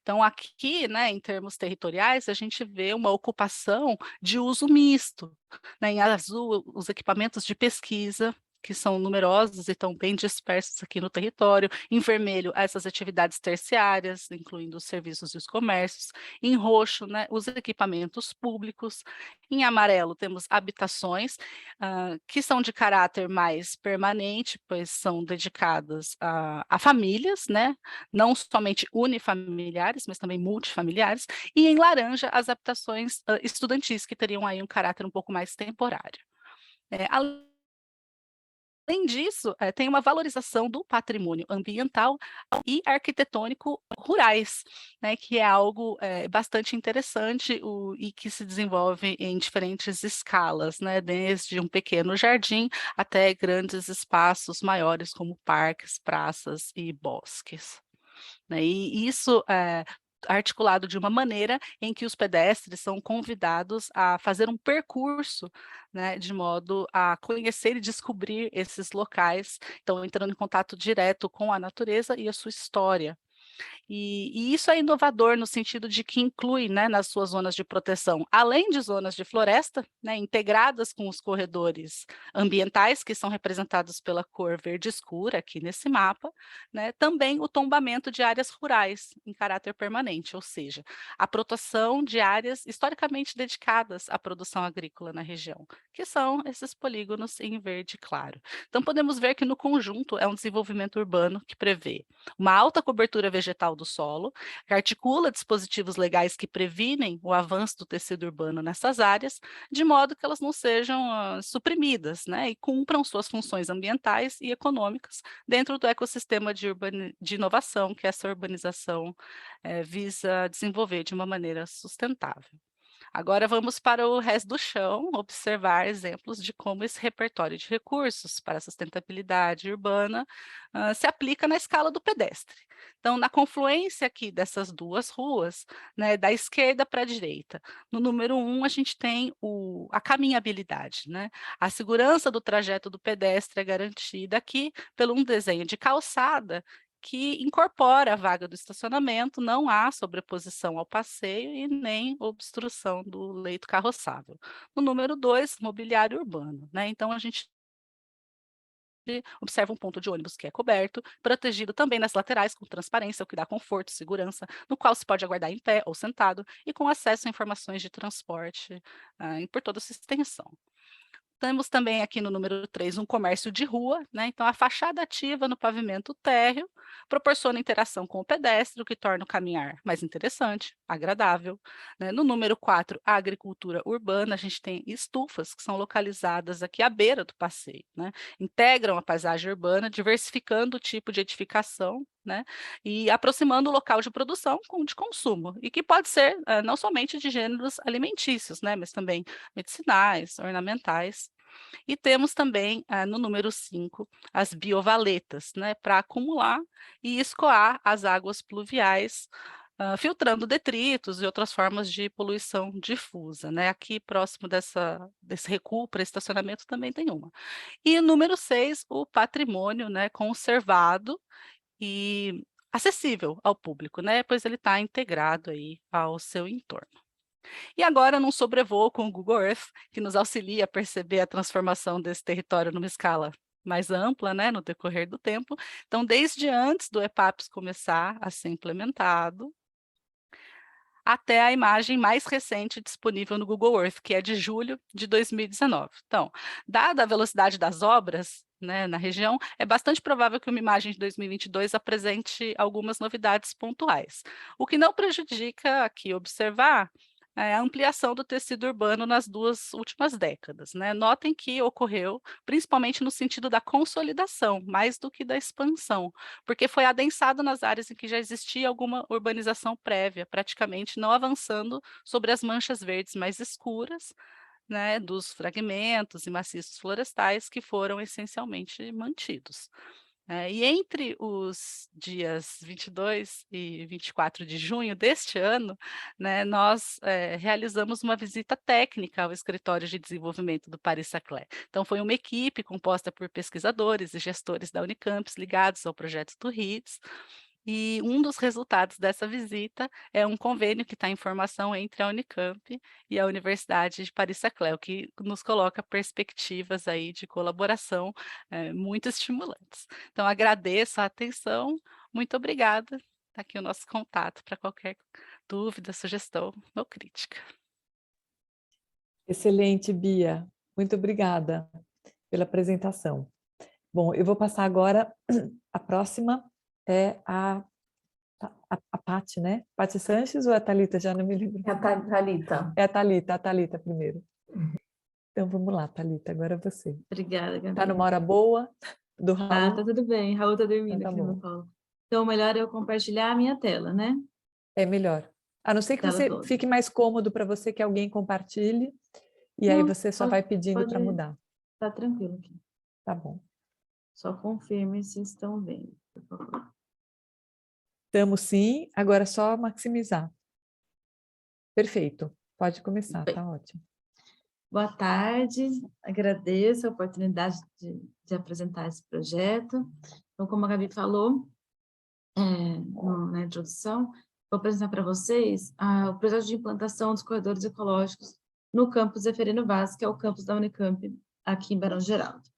Então, aqui, né, em termos territoriais, a gente vê uma ocupação de uso misto, né, em azul, os equipamentos de pesquisa, que são numerosos e estão bem dispersos aqui no território. Em vermelho, essas atividades terciárias, incluindo os serviços e os comércios. Em roxo, né, os equipamentos públicos. Em amarelo, temos habitações, que são de caráter mais permanente, pois são dedicadas a famílias, né, não somente unifamiliares, mas também multifamiliares. E em laranja, as habitações estudantis, que teriam aí um caráter um pouco mais temporário. Além disso, tem uma valorização do patrimônio ambiental e arquitetônico rurais, né, que é algo bastante interessante e que se desenvolve em diferentes escalas, né, desde um pequeno jardim até grandes espaços maiores, como parques, praças e bosques. Né, e isso articulado de uma maneira em que os pedestres são convidados a fazer um percurso, né, de modo a conhecer e descobrir esses locais, então entrando em contato direto com a natureza e a sua história. E isso é inovador no sentido de que inclui, né, nas suas zonas de proteção, além de zonas de floresta, né, integradas com os corredores ambientais, que são representados pela cor verde escura aqui nesse mapa, né, também o tombamento de áreas rurais em caráter permanente, ou seja, a proteção de áreas historicamente dedicadas à produção agrícola na região, que são esses polígonos em verde claro. Então podemos ver que no conjunto é um desenvolvimento urbano que prevê uma alta cobertura vegetal do solo, que articula dispositivos legais que previnem o avanço do tecido urbano nessas áreas, de modo que elas não sejam suprimidas, né, e cumpram suas funções ambientais e econômicas dentro do ecossistema de inovação que essa urbanização visa desenvolver de uma maneira sustentável. Agora vamos para o resto do chão, observar exemplos de como esse repertório de recursos para a sustentabilidade urbana se aplica na escala do pedestre. Então, na confluência aqui dessas duas ruas, né, da esquerda para a direita, no número 1 a gente tem a caminhabilidade, né? A segurança do trajeto do pedestre é garantida aqui pelo um desenho de calçada que incorpora a vaga do estacionamento, não há sobreposição ao passeio e nem obstrução do leito carroçável. No número 2, mobiliário urbano, né? Então a gente observa um ponto de ônibus que é coberto, protegido também nas laterais com transparência, o que dá conforto, segurança, no qual se pode aguardar em pé ou sentado e com acesso a informações de transporte por toda a sua extensão. Temos também aqui no número 3 um comércio de rua, né? Então a fachada ativa no pavimento térreo proporciona interação com o pedestre, o que torna o caminhar mais interessante, agradável, né? No número 4, a agricultura urbana, a gente tem estufas que são localizadas aqui à beira do passeio, né? Integram a paisagem urbana, diversificando o tipo de edificação, né? E aproximando o local de produção com o de consumo, e que pode ser não somente de gêneros alimentícios, né? Mas também medicinais, ornamentais. E temos também, no número 5, as biovaletas, né, para acumular e escoar as águas pluviais, filtrando detritos e outras formas de poluição difusa, né? Aqui próximo desse recuo para estacionamento também tem uma. E número 6, o patrimônio, né, conservado e acessível ao público, né, pois ele está integrado aí ao seu entorno. E agora, num sobrevoo com o Google Earth, que nos auxilia a perceber a transformação desse território numa escala mais ampla, né, no decorrer do tempo. Então, desde antes do EPAPS começar a ser implementado, até a imagem mais recente disponível no Google Earth, que é de julho de 2019. Então, dada a velocidade das obras, né, na região, é bastante provável que uma imagem de 2022 apresente algumas novidades pontuais. O que não prejudica aqui observar a ampliação do tecido urbano nas 2 últimas décadas, né? Notem que ocorreu principalmente no sentido da consolidação, mais do que da expansão, porque foi adensado nas áreas em que já existia alguma urbanização prévia, praticamente não avançando sobre as manchas verdes mais escuras, né, dos fragmentos e maciços florestais que foram essencialmente mantidos. E entre os dias 22 e 24 de junho deste ano, né, nós realizamos uma visita técnica ao escritório de desenvolvimento do Paris-Saclay. Então foi uma equipe composta por pesquisadores e gestores da Unicamp ligados ao projeto do RIDS, E um dos resultados dessa visita é um convênio que está em formação entre a Unicamp e a Universidade de Paris-Saclay, o que nos coloca perspectivas aí de colaboração muito estimulantes. Então, agradeço a atenção, muito obrigada. Está aqui o nosso contato para qualquer dúvida, sugestão ou crítica. Excelente, Bia. Muito obrigada pela apresentação. Bom, eu vou passar agora, a próxima é a Paty, né? Paty Sanches ou a Thalita? Já não me lembro. É a Thalita. É a Thalita primeiro. Então vamos lá, Thalita, agora é você. Obrigada, Gabi. Tá numa hora boa do Ah, Raul? tá tudo bem. Raul tá dormindo Então tá aqui no bom. meu colo. Então, melhor eu compartilhar a minha tela, né? É melhor. A não ser que Tela você toda. fique mais cômodo para você que alguém compartilhe, e aí Não, você só pode- vai pedindo para pode- mudar. Tá tranquilo aqui. Tá bom. Só confirme se estão vendo, por favor. Estamos sim, agora é só maximizar. Perfeito. Pode começar, Bem. tá ótimo. Boa tarde, agradeço a oportunidade de apresentar esse projeto. Então, como a Gabi falou na introdução, vou apresentar para vocês o projeto de implantação dos corredores ecológicos no campus Zeferino Vaz, que é o campus da Unicamp, aqui em Barão Geraldo.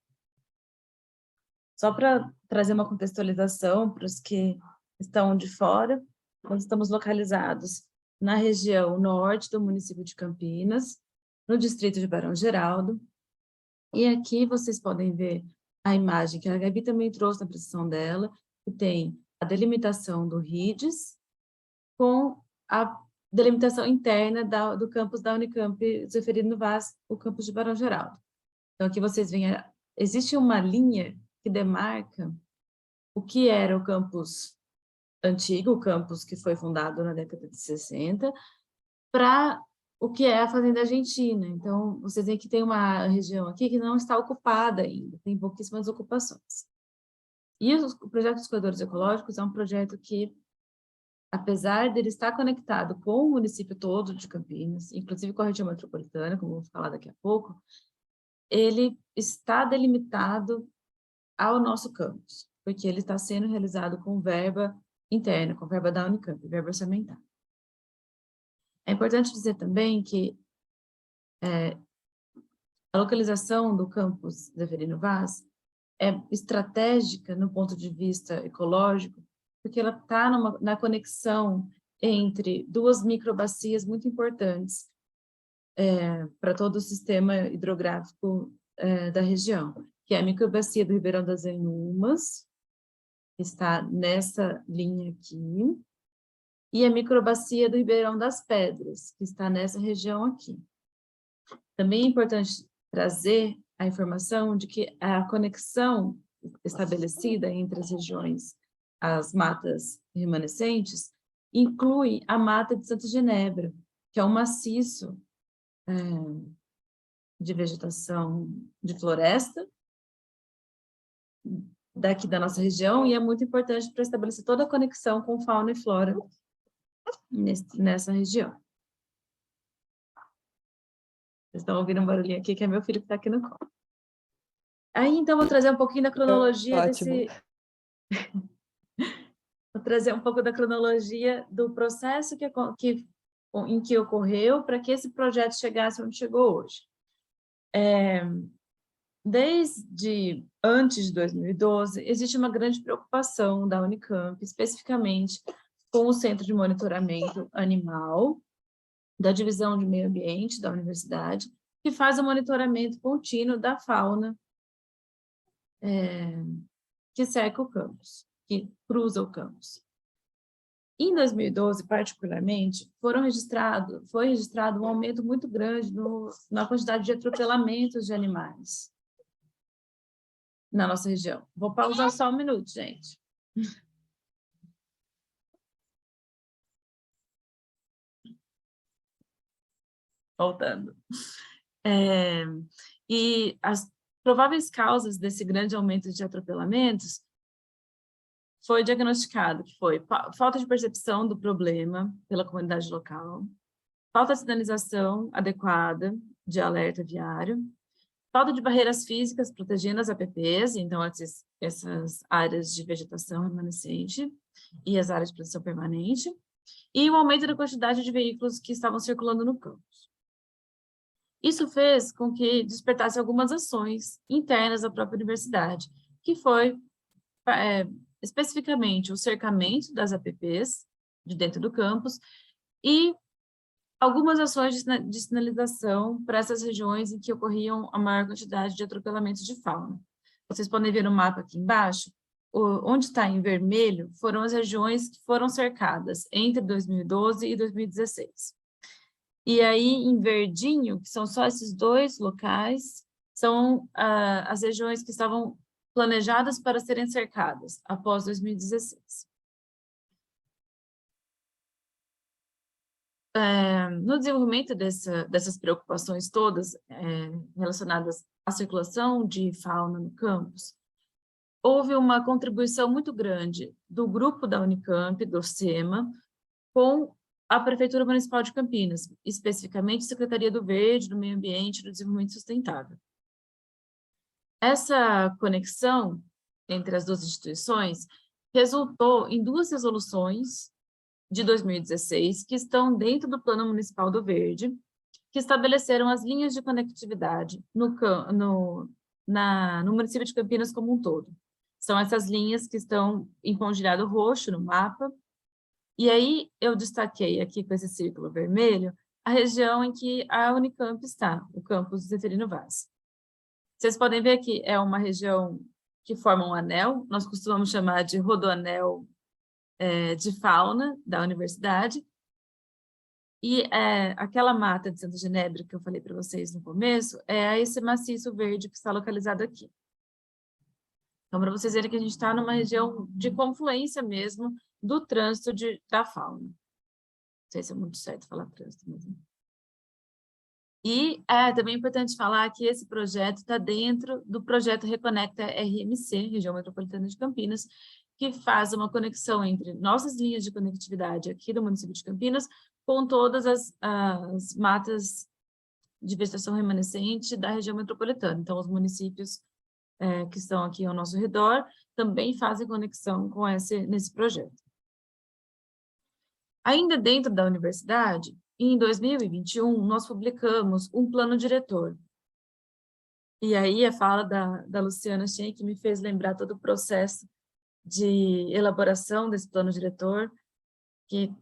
Só para trazer uma contextualização para os que estão de fora, nós estamos localizados na região norte do município de Campinas, no distrito de Barão Geraldo, e aqui vocês podem ver a imagem que a Gabi também trouxe na apresentação dela, que tem a delimitação do RIDES com a delimitação interna do campus da Unicamp Zeferino Vaz, o campus de Barão Geraldo. Então aqui vocês veem, existe uma linha que demarca o que era o campus antigo, o campus que foi fundado na década de 60, para o que é a Fazenda Argentina. Então, vocês veem que tem uma região aqui que não está ocupada ainda, tem pouquíssimas ocupações. E o projeto dos corredores ecológicos é um projeto que, apesar dele estar conectado com o município todo de Campinas, inclusive com a região metropolitana, como eu vou falar daqui a pouco, ele está delimitado ao nosso campus, porque ele está sendo realizado com verba interna, com verba da Unicamp, verba orçamentária. É importante dizer também que a localização do campus Zeferino Vaz é estratégica no ponto de vista ecológico, porque ela está na conexão entre duas microbacias muito importantes para todo o sistema hidrográfico da região, que é a microbacia do Ribeirão das Enumas, que está nessa linha aqui, e a microbacia do Ribeirão das Pedras, que está nessa região aqui. Também é importante trazer a informação de que a conexão estabelecida entre as regiões, as matas remanescentes, inclui a mata de Santa Genebra, que é um maciço de vegetação de floresta, daqui da nossa região, e é muito importante para estabelecer toda a conexão com fauna e flora nessa região. Vocês estão ouvindo um barulhinho aqui, que é meu filho que está aqui no colo. Aí, então, vou trazer um pouquinho da cronologia Ótimo. Vou trazer um pouco da cronologia do processo em que ocorreu para que esse projeto chegasse onde chegou hoje. Desde antes de 2012, existe uma grande preocupação da Unicamp, especificamente com o Centro de Monitoramento Animal, da Divisão de Meio Ambiente da Universidade, que faz o monitoramento contínuo da fauna que cerca o campus, que cruza o campus. Em 2012, particularmente, foi registrado um aumento muito grande na quantidade de atropelamentos de animais na nossa região. Vou pausar só um minuto, gente. Voltando. E as prováveis causas desse grande aumento de atropelamentos foi diagnosticado que foi falta de percepção do problema pela comunidade local, falta de sinalização adequada de alerta viário, falta de barreiras físicas protegendo as APPs, então essas áreas de vegetação remanescente, e as áreas de proteção permanente, e o aumento da quantidade de veículos que estavam circulando no campus. Isso fez com que despertasse algumas ações internas da própria universidade, que foi, especificamente, o cercamento das APPs de dentro do campus e algumas ações de sinalização para essas regiões em que ocorriam a maior quantidade de atropelamentos de fauna. Vocês podem ver no mapa aqui embaixo, onde está em vermelho foram as regiões que foram cercadas entre 2012 e 2016. E aí, em verdinho, que são só esses 2 locais, são as regiões que estavam planejadas para serem cercadas após 2016. No desenvolvimento dessas preocupações todas relacionadas à circulação de fauna no campus, houve uma contribuição muito grande do grupo da Unicamp, do SEMA, com a Prefeitura Municipal de Campinas, especificamente a Secretaria do Verde, do Meio Ambiente e do Desenvolvimento Sustentável. Essa conexão entre as 2 instituições resultou em 2 resoluções de 2016, que estão dentro do Plano Municipal do Verde, que estabeleceram as linhas de conectividade no município de Campinas como um todo. São essas linhas que estão em pontilhado roxo no mapa, e aí eu destaquei aqui com esse círculo vermelho a região em que a Unicamp está, o campus Zeferino Vaz. Vocês podem ver que é uma região que forma um anel, nós costumamos chamar de rodoanel de fauna da universidade, e aquela mata de Santa Genebra que eu falei para vocês no começo, é esse maciço verde que está localizado aqui. Então, para vocês verem que a gente está numa região de confluência mesmo do trânsito da fauna. Não sei se é muito certo falar trânsito mesmo. E também é importante falar que esse projeto está dentro do projeto Reconecta RMC, Região Metropolitana de Campinas, que faz uma conexão entre nossas linhas de conectividade aqui do município de Campinas com todas as matas de vegetação remanescente da região metropolitana. Então, os municípios que estão aqui ao nosso redor também fazem conexão com nesse projeto. Ainda dentro da universidade, em 2021, nós publicamos um plano diretor. E aí a fala da Luciana Schenck me fez lembrar todo o processo de elaboração desse plano diretor, que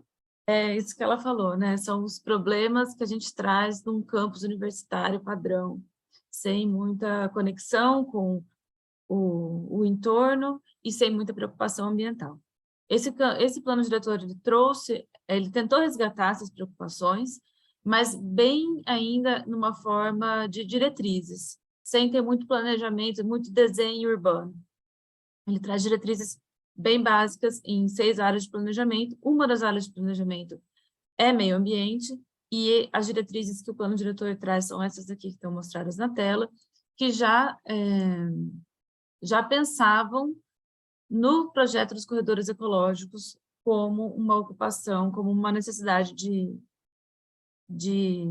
é isso que ela falou, né? São os problemas que a gente traz num campus universitário padrão, sem muita conexão com o entorno e sem muita preocupação ambiental. Esse plano diretor ele tentou resgatar essas preocupações, mas bem ainda numa forma de diretrizes, sem ter muito planejamento, muito desenho urbano. Ele traz diretrizes bem básicas em 6 áreas de planejamento. Uma das áreas de planejamento é meio ambiente, e as diretrizes que o plano diretor traz são essas aqui que estão mostradas na tela, que já pensavam no projeto dos corredores ecológicos como uma ocupação, como uma necessidade de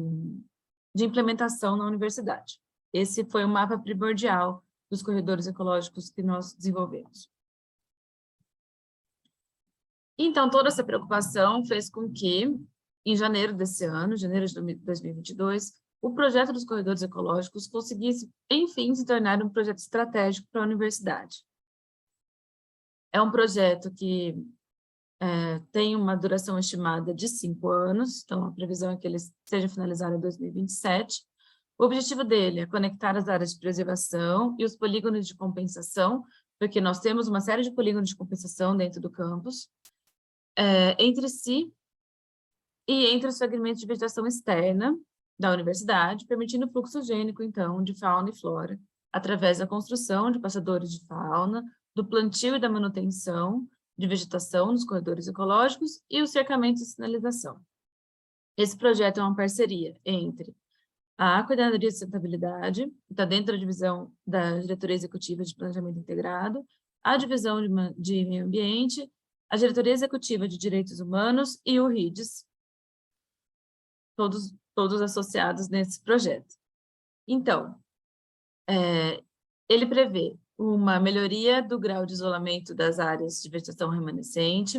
implementação na universidade. Esse foi o mapa primordial dos corredores ecológicos que nós desenvolvemos. Então, toda essa preocupação fez com que, em janeiro desse ano, janeiro de 2022, o projeto dos corredores ecológicos conseguisse, enfim, se tornar um projeto estratégico para a universidade. É um projeto que tem uma duração estimada de 5 anos, então a previsão é que ele seja finalizado em 2027. O objetivo dele é conectar as áreas de preservação e os polígonos de compensação, porque nós temos uma série de polígonos de compensação dentro do campus, entre si e entre os fragmentos de vegetação externa da universidade, permitindo o fluxo gênico, então, de fauna e flora, através da construção de passadores de fauna, do plantio e da manutenção de vegetação nos corredores ecológicos e o cercamento e sinalização. Esse projeto é uma parceria entre a Coordenadoria de Sustentabilidade, que está dentro da divisão da Diretoria Executiva de Planejamento Integrado, a Divisão de Meio Ambiente, a Diretoria Executiva de Direitos Humanos e o RIDES, todos associados nesse projeto. Então, ele prevê uma melhoria do grau de isolamento das áreas de vegetação remanescente,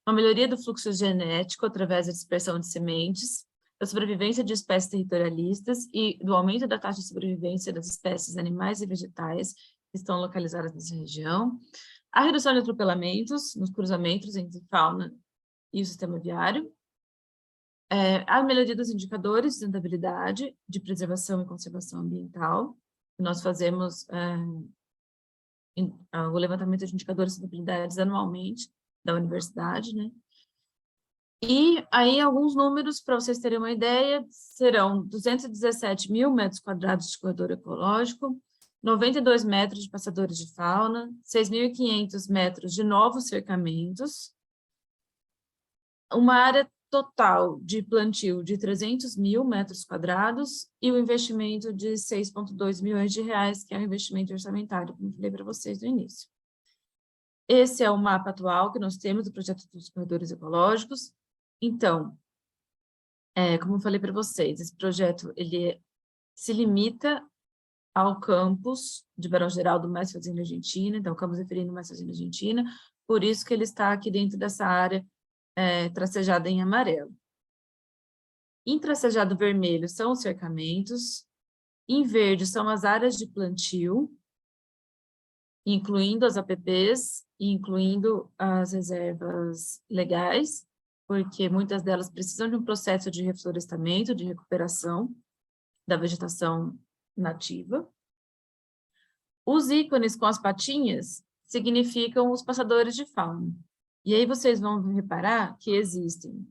uma melhoria do fluxo genético através da dispersão de sementes, da sobrevivência de espécies territorialistas e do aumento da taxa de sobrevivência das espécies animais e vegetais que estão localizadas nessa região, a redução de atropelamentos nos cruzamentos entre fauna e o sistema viário, a melhoria dos indicadores de sustentabilidade, de preservação e conservação ambiental, que nós fazemos o levantamento de indicadores de sustentabilidade anualmente da universidade, né? E aí, alguns números, para vocês terem uma ideia, serão 217 mil metros quadrados de corredor ecológico, 92 metros de passadores de fauna, 6.500 metros de novos cercamentos, uma área total de plantio de 300 mil metros quadrados e o investimento de 6,2 milhões de reais, que é o investimento orçamentário, como eu falei para vocês no início. Esse é o mapa atual que nós temos do projeto dos corredores ecológicos. Então, como eu falei para vocês, esse projeto ele se limita ao campus de Barão Geraldo mais Fazenda Argentina, então, campus referindo mais Fazenda Argentina, por isso que ele está aqui dentro dessa área tracejada em amarelo. Em tracejado vermelho são os cercamentos, em verde são as áreas de plantio, incluindo as APPs, incluindo as reservas legais, porque muitas delas precisam de um processo de reflorestamento, de recuperação da vegetação nativa. Os ícones com as patinhas significam os passadores de fauna. E aí vocês vão reparar que existem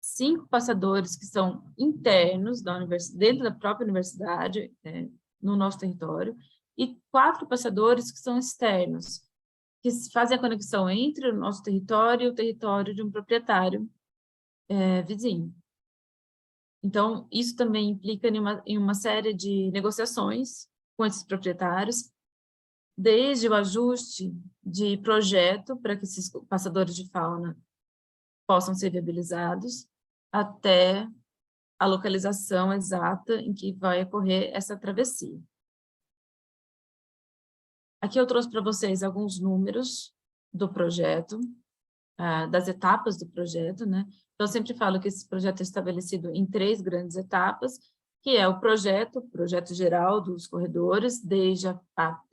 5 passadores que são internos da dentro da própria universidade, no nosso território, e 4 passadores que são externos, que fazem a conexão entre o nosso território e o território de um proprietário vizinho. Então, isso também implica em uma série de negociações com esses proprietários, desde o ajuste de projeto para que esses passadores de fauna possam ser viabilizados, até a localização exata em que vai ocorrer essa travessia. Aqui eu trouxe para vocês alguns números do projeto, das etapas do projeto, né? Então, eu sempre falo que esse projeto é estabelecido em 3 grandes etapas, que é o projeto geral dos corredores,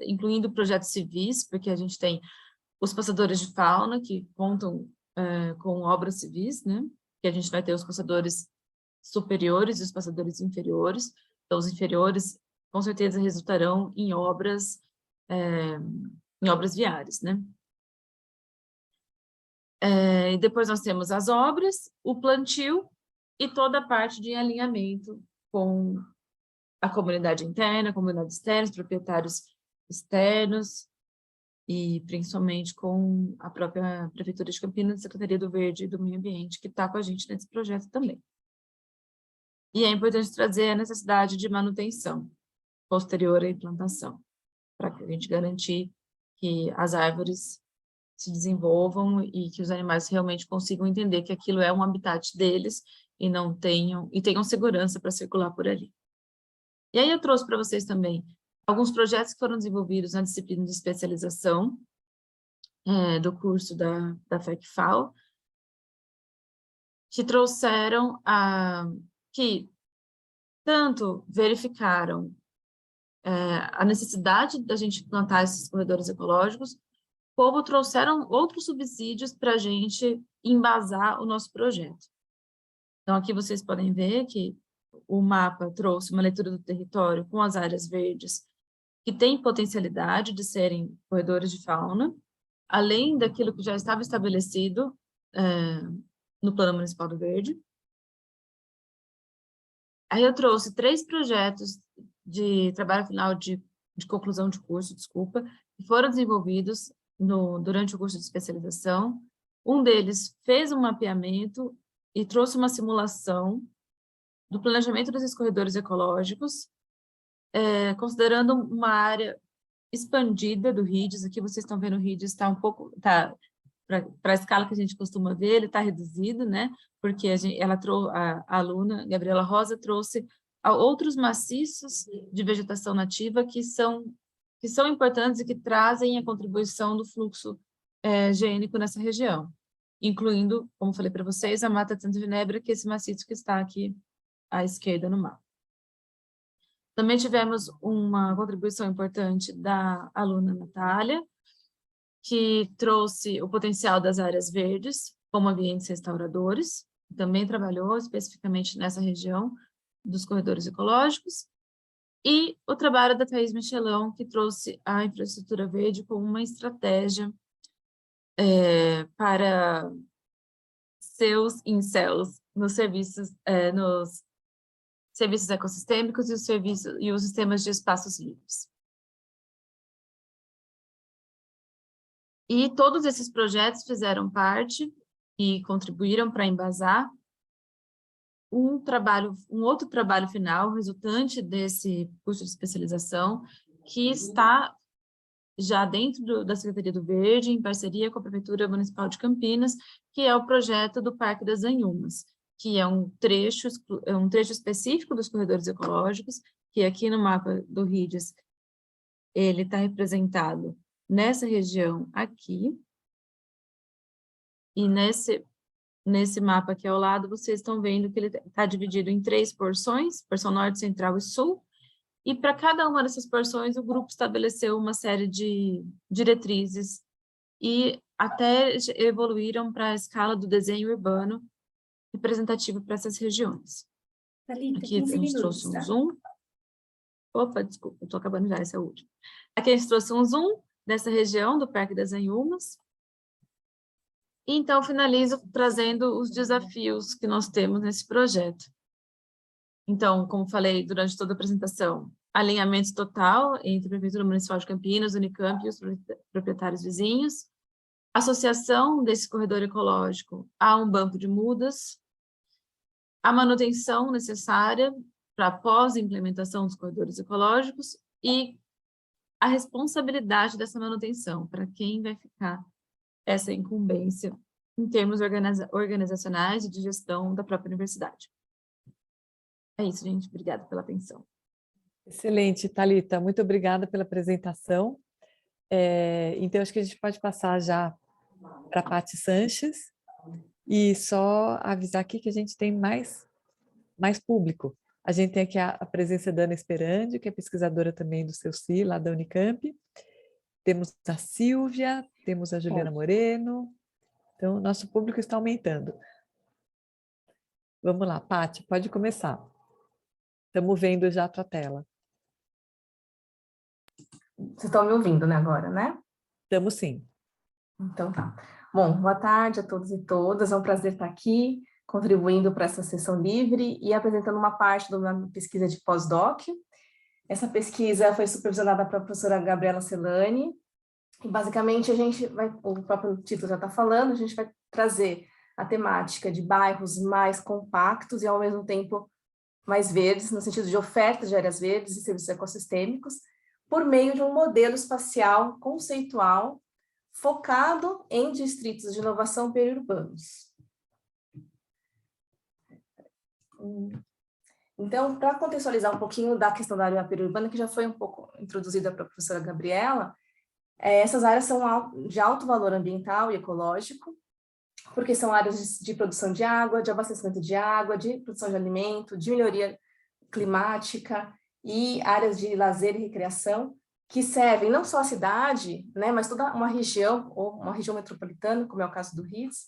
incluindo projetos civis, porque a gente tem os passadores de fauna, que contam com obras civis, né? Que a gente vai ter os passadores superiores e os passadores inferiores. Então, os inferiores, com certeza, resultarão em obras viárias, né? E depois nós temos as obras, o plantio e toda a parte de alinhamento com a comunidade interna, a comunidade externa, os proprietários externos e principalmente com a própria Prefeitura de Campinas, Secretaria do Verde e do Meio Ambiente, que está com a gente nesse projeto também. E é importante trazer a necessidade de manutenção posterior à implantação, para a gente garantir que as árvores se desenvolvam e que os animais realmente consigam entender que aquilo é um habitat deles e tenham segurança para circular por ali. E aí eu trouxe para vocês também alguns projetos que foram desenvolvidos na disciplina de especialização do curso da FECFAL, que trouxeram que tanto verificaram a necessidade da gente plantar esses corredores ecológicos, como trouxeram outros subsídios para a gente embasar o nosso projeto. Então, aqui vocês podem ver que o mapa trouxe uma leitura do território com as áreas verdes, que têm potencialidade de serem corredores de fauna, além daquilo que já estava estabelecido no Plano Municipal do Verde. Aí eu trouxe 3 projetos de trabalho final de conclusão de curso, que foram desenvolvidos durante o curso de especialização. Um deles fez um mapeamento e trouxe uma simulação do planejamento desses corredores ecológicos, considerando uma área expandida do RIDES. Aqui vocês estão vendo o RIDES está para a escala que a gente costuma ver, ele está reduzido, né? Porque a aluna, Gabriela Rosa, trouxe outros maciços de vegetação nativa que são que são importantes e que trazem a contribuição do fluxo gênico nessa região, incluindo, como falei para vocês, a Mata de Santa Genebra, que é esse maciço que está aqui à esquerda no mapa. Também tivemos uma contribuição importante da aluna Natália, que trouxe o potencial das áreas verdes como ambientes restauradores, também trabalhou especificamente nessa região dos corredores ecológicos, e o trabalho da Thaís Michelão, que trouxe a infraestrutura verde como uma estratégia para seus incels nos serviços ecossistêmicos e os sistemas de espaços livres. E todos esses projetos fizeram parte e contribuíram para embasar um outro trabalho final resultante desse curso de especialização, que está já dentro da Secretaria do Verde, em parceria com a Prefeitura Municipal de Campinas, que é o projeto do Parque das Anhumas, que é um trecho específico dos corredores ecológicos, que aqui no mapa do RIDES, ele está representado nessa região aqui, e nesse mapa aqui ao lado, vocês estão vendo que ele está dividido em 3 porções, porção norte, central e sul, e para cada uma dessas porções, o grupo estabeleceu uma série de diretrizes e até evoluíram para a escala do desenho urbano representativo para essas regiões. Thalita, Aqui a gente trouxe um zoom. Opa, desculpa, estou acabando já, esse é o último. Aqui a gente trouxe um zoom dessa região do Parque das Anhumas. E então, finalizo trazendo os desafios que nós temos nesse projeto. Então, como falei durante toda a apresentação, alinhamento total entre a Prefeitura Municipal de Campinas, Unicamp e os proprietários vizinhos, associação desse corredor ecológico a um banco de mudas, a manutenção necessária para a pós-implementação dos corredores ecológicos e a responsabilidade dessa manutenção, para quem vai ficar essa incumbência em termos organizacionais e de gestão da própria universidade. É isso, gente. Obrigada pela atenção. Excelente, Thalita. Muito obrigada pela apresentação. Então, acho que a gente pode passar já para a Paty Sanches e só avisar aqui que a gente tem mais público. A gente tem aqui a presença da Ana Esperandi, que é pesquisadora também do CEUCI, lá da Unicamp. Temos a Silvia, temos a Juliana Moreno. Então, nosso público está aumentando. Vamos lá, Paty, pode começar. Estamos vendo já a tua tela. Vocês estão me ouvindo, né, agora, né? Estamos sim. Então tá. Bom, boa tarde a todos e todas. É um prazer estar aqui, contribuindo para essa sessão livre e apresentando uma parte de uma pesquisa de pós-doc. Essa pesquisa foi supervisionada pela professora Gabriela Celani. E basicamente, o próprio título já está falando, a gente vai trazer a temática de bairros mais compactos e, ao mesmo tempo, mais verdes, no sentido de oferta de áreas verdes e serviços ecossistêmicos, por meio de um modelo espacial conceitual focado em distritos de inovação periurbanos. Então, para contextualizar um pouquinho da questão da área periurbana, que já foi um pouco introduzida pela professora Gabriela, essas áreas são de alto valor ambiental e ecológico, porque são áreas de produção de água, de abastecimento de água, de produção de alimento, de melhoria climática e áreas de lazer e recreação, que servem não só a cidade, né, mas toda uma região, ou uma região metropolitana, como é o caso do RIDES,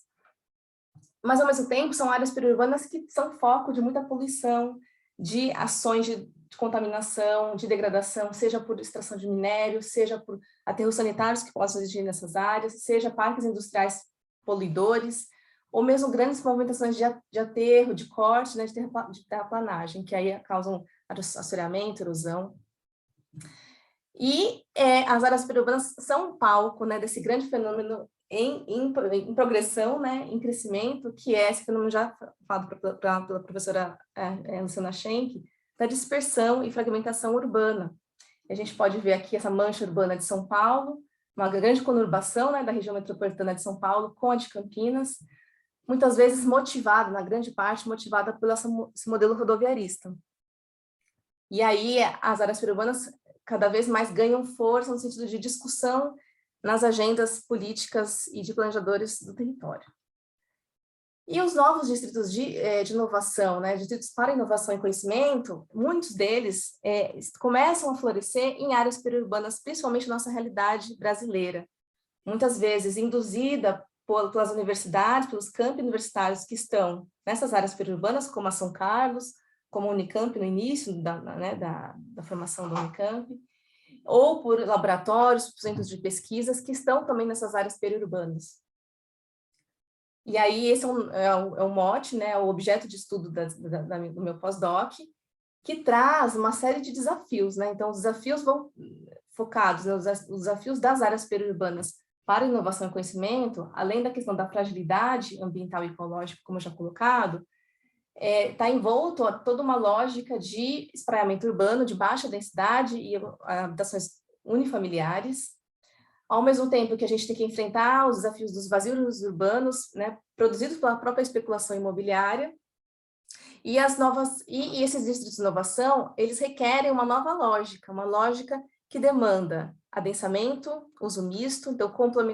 mas, ao mesmo tempo, são áreas periurbanas que são foco de muita poluição, de ações de contaminação, de degradação, seja por extração de minério, seja por aterros sanitários que possam existir nessas áreas, seja parques industriais poluidores, ou mesmo grandes movimentações de aterro, de corte, né, de terraplanagem, que aí causam assoreamento, erosão. E as áreas periurbanas são um palco, né, desse grande fenômeno em progressão, né, em crescimento, que é esse fenômeno já falado pela professora Luciana Schenck, da dispersão e fragmentação urbana. A gente pode ver aqui essa mancha urbana de São Paulo, uma grande conurbação, né, da região metropolitana de São Paulo com a de Campinas, muitas vezes motivada, na grande parte, motivada por esse modelo rodoviarista. E aí as áreas periurbanas cada vez mais ganham força no sentido de discussão nas agendas políticas e de planejadores do território. E os novos distritos de inovação, né, distritos para inovação e conhecimento, muitos deles começam a florescer em áreas periurbanas, principalmente na nossa realidade brasileira, muitas vezes induzida pelas universidades, pelos campi universitários que estão nessas áreas periurbanas, como a São Carlos, como a Unicamp no início da formação da Unicamp, ou por laboratórios, por centros de pesquisas que estão também nessas áreas periurbanas. E aí esse é o mote, né, o objeto de estudo do meu pós-doc, que traz uma série de desafios, né? Então, os desafios vão focados, né, os desafios das áreas periurbanas para inovação e conhecimento, além da questão da fragilidade ambiental e ecológica, como eu já colocado, está envolto a toda uma lógica de espraiamento urbano de baixa densidade e habitações unifamiliares, ao mesmo tempo que a gente tem que enfrentar os desafios dos vazios urbanos, né, produzidos pela própria especulação imobiliária, e esses distritos de inovação, eles requerem uma nova lógica, uma lógica que demanda adensamento, uso misto, então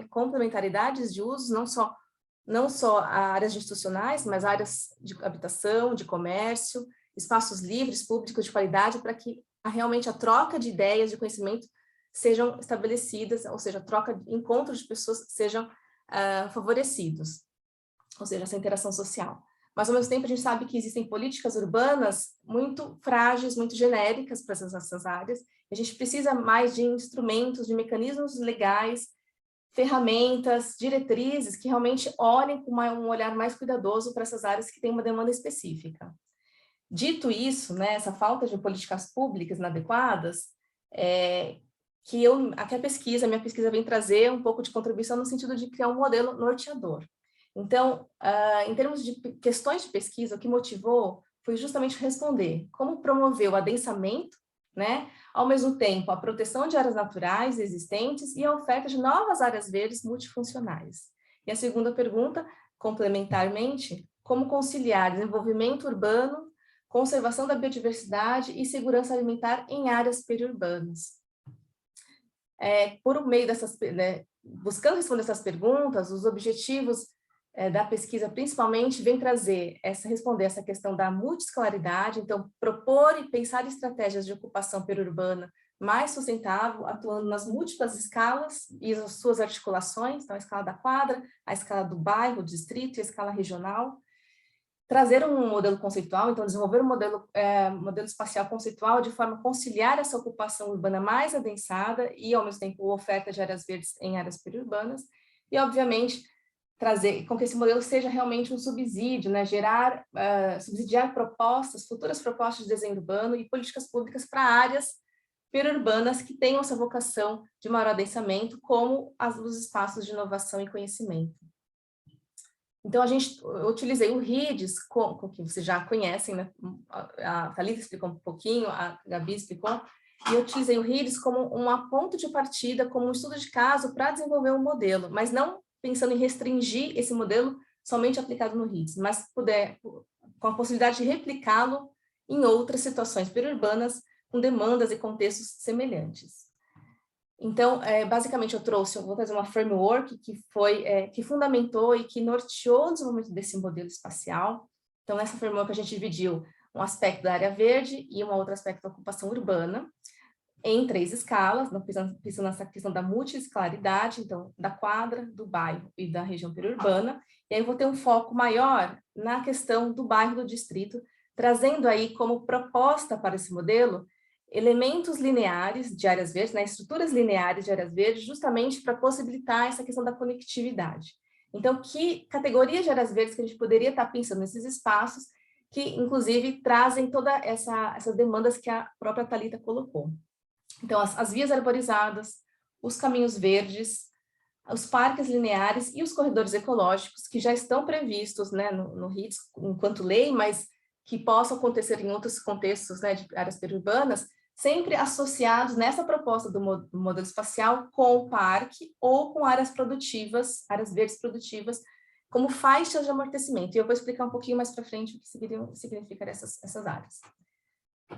complementaridades de usos, não só áreas institucionais, mas áreas de habitação, de comércio, espaços livres, públicos de qualidade, para que realmente a troca de ideias, de conhecimento sejam estabelecidas, ou seja, a troca, encontros de pessoas sejam favorecidos, ou seja, essa interação social. Mas, ao mesmo tempo, a gente sabe que existem políticas urbanas muito frágeis, muito genéricas para essas áreas, e a gente precisa mais de instrumentos, de mecanismos legais, ferramentas, diretrizes que realmente olhem com um olhar mais cuidadoso para essas áreas que têm uma demanda específica. Dito isso, né, essa falta de políticas públicas inadequadas, que a minha pesquisa vem trazer um pouco de contribuição no sentido de criar um modelo norteador. Então, em termos de questões de pesquisa, o que motivou foi justamente responder como promover o adensamento, né, ao mesmo tempo a proteção de áreas naturais existentes e a oferta de novas áreas verdes multifuncionais. E a segunda pergunta, complementarmente, como conciliar desenvolvimento urbano, conservação da biodiversidade e segurança alimentar em áreas periurbanas. Por meio dessas, né, buscando responder essas perguntas, os objetivos da pesquisa principalmente vem responder essa questão da multiscalaridade, então propor e pensar estratégias de ocupação periurbana mais sustentável, atuando nas múltiplas escalas e as suas articulações, então a escala da quadra, a escala do bairro, do distrito e a escala regional. Trazer um modelo conceitual, então desenvolver um modelo espacial conceitual de forma a conciliar essa ocupação urbana mais adensada e, ao mesmo tempo, oferta de áreas verdes em áreas periurbanas e, obviamente, trazer com que esse modelo seja realmente um subsídio, né, subsidiar futuras propostas de desenho urbano e políticas públicas para áreas periurbanas que tenham essa vocação de maior adensamento, como os espaços de inovação e conhecimento. Então, eu utilizei o RIDS, que vocês já conhecem, né? A Thalita explicou um pouquinho, a Gabi explicou, e eu utilizei o RIDS como um ponto de partida, como um estudo de caso para desenvolver um modelo, mas não pensando em restringir esse modelo somente aplicado no RIDS, mas com a possibilidade de replicá-lo em outras situações periurbanas com demandas e contextos semelhantes. Então, basicamente, vou trazer uma framework que fundamentou e que norteou o desenvolvimento desse modelo espacial. Então, nessa framework a gente dividiu um aspecto da área verde e um outro aspecto da ocupação urbana, em 3 escalas, pensando nessa questão da multiscalaridade, então, da quadra, do bairro e da região periurbana, e aí eu vou ter um foco maior na questão do bairro do distrito, trazendo aí como proposta para esse modelo elementos lineares de áreas verdes, né, estruturas lineares de áreas verdes, justamente para possibilitar essa questão da conectividade. Então, que categorias de áreas verdes que a gente poderia estar pensando nesses espaços, que, inclusive, trazem todas essas demandas que a própria Thalita colocou. Então, as vias arborizadas, os caminhos verdes, os parques lineares e os corredores ecológicos, que já estão previstos, né, no RIDS enquanto lei, mas que possam acontecer em outros contextos, né, de áreas periurbanas, sempre associados nessa proposta do modelo espacial com o parque ou com áreas produtivas, áreas verdes produtivas, como faixas de amortecimento. E eu vou explicar um pouquinho mais para frente o que significam essas áreas.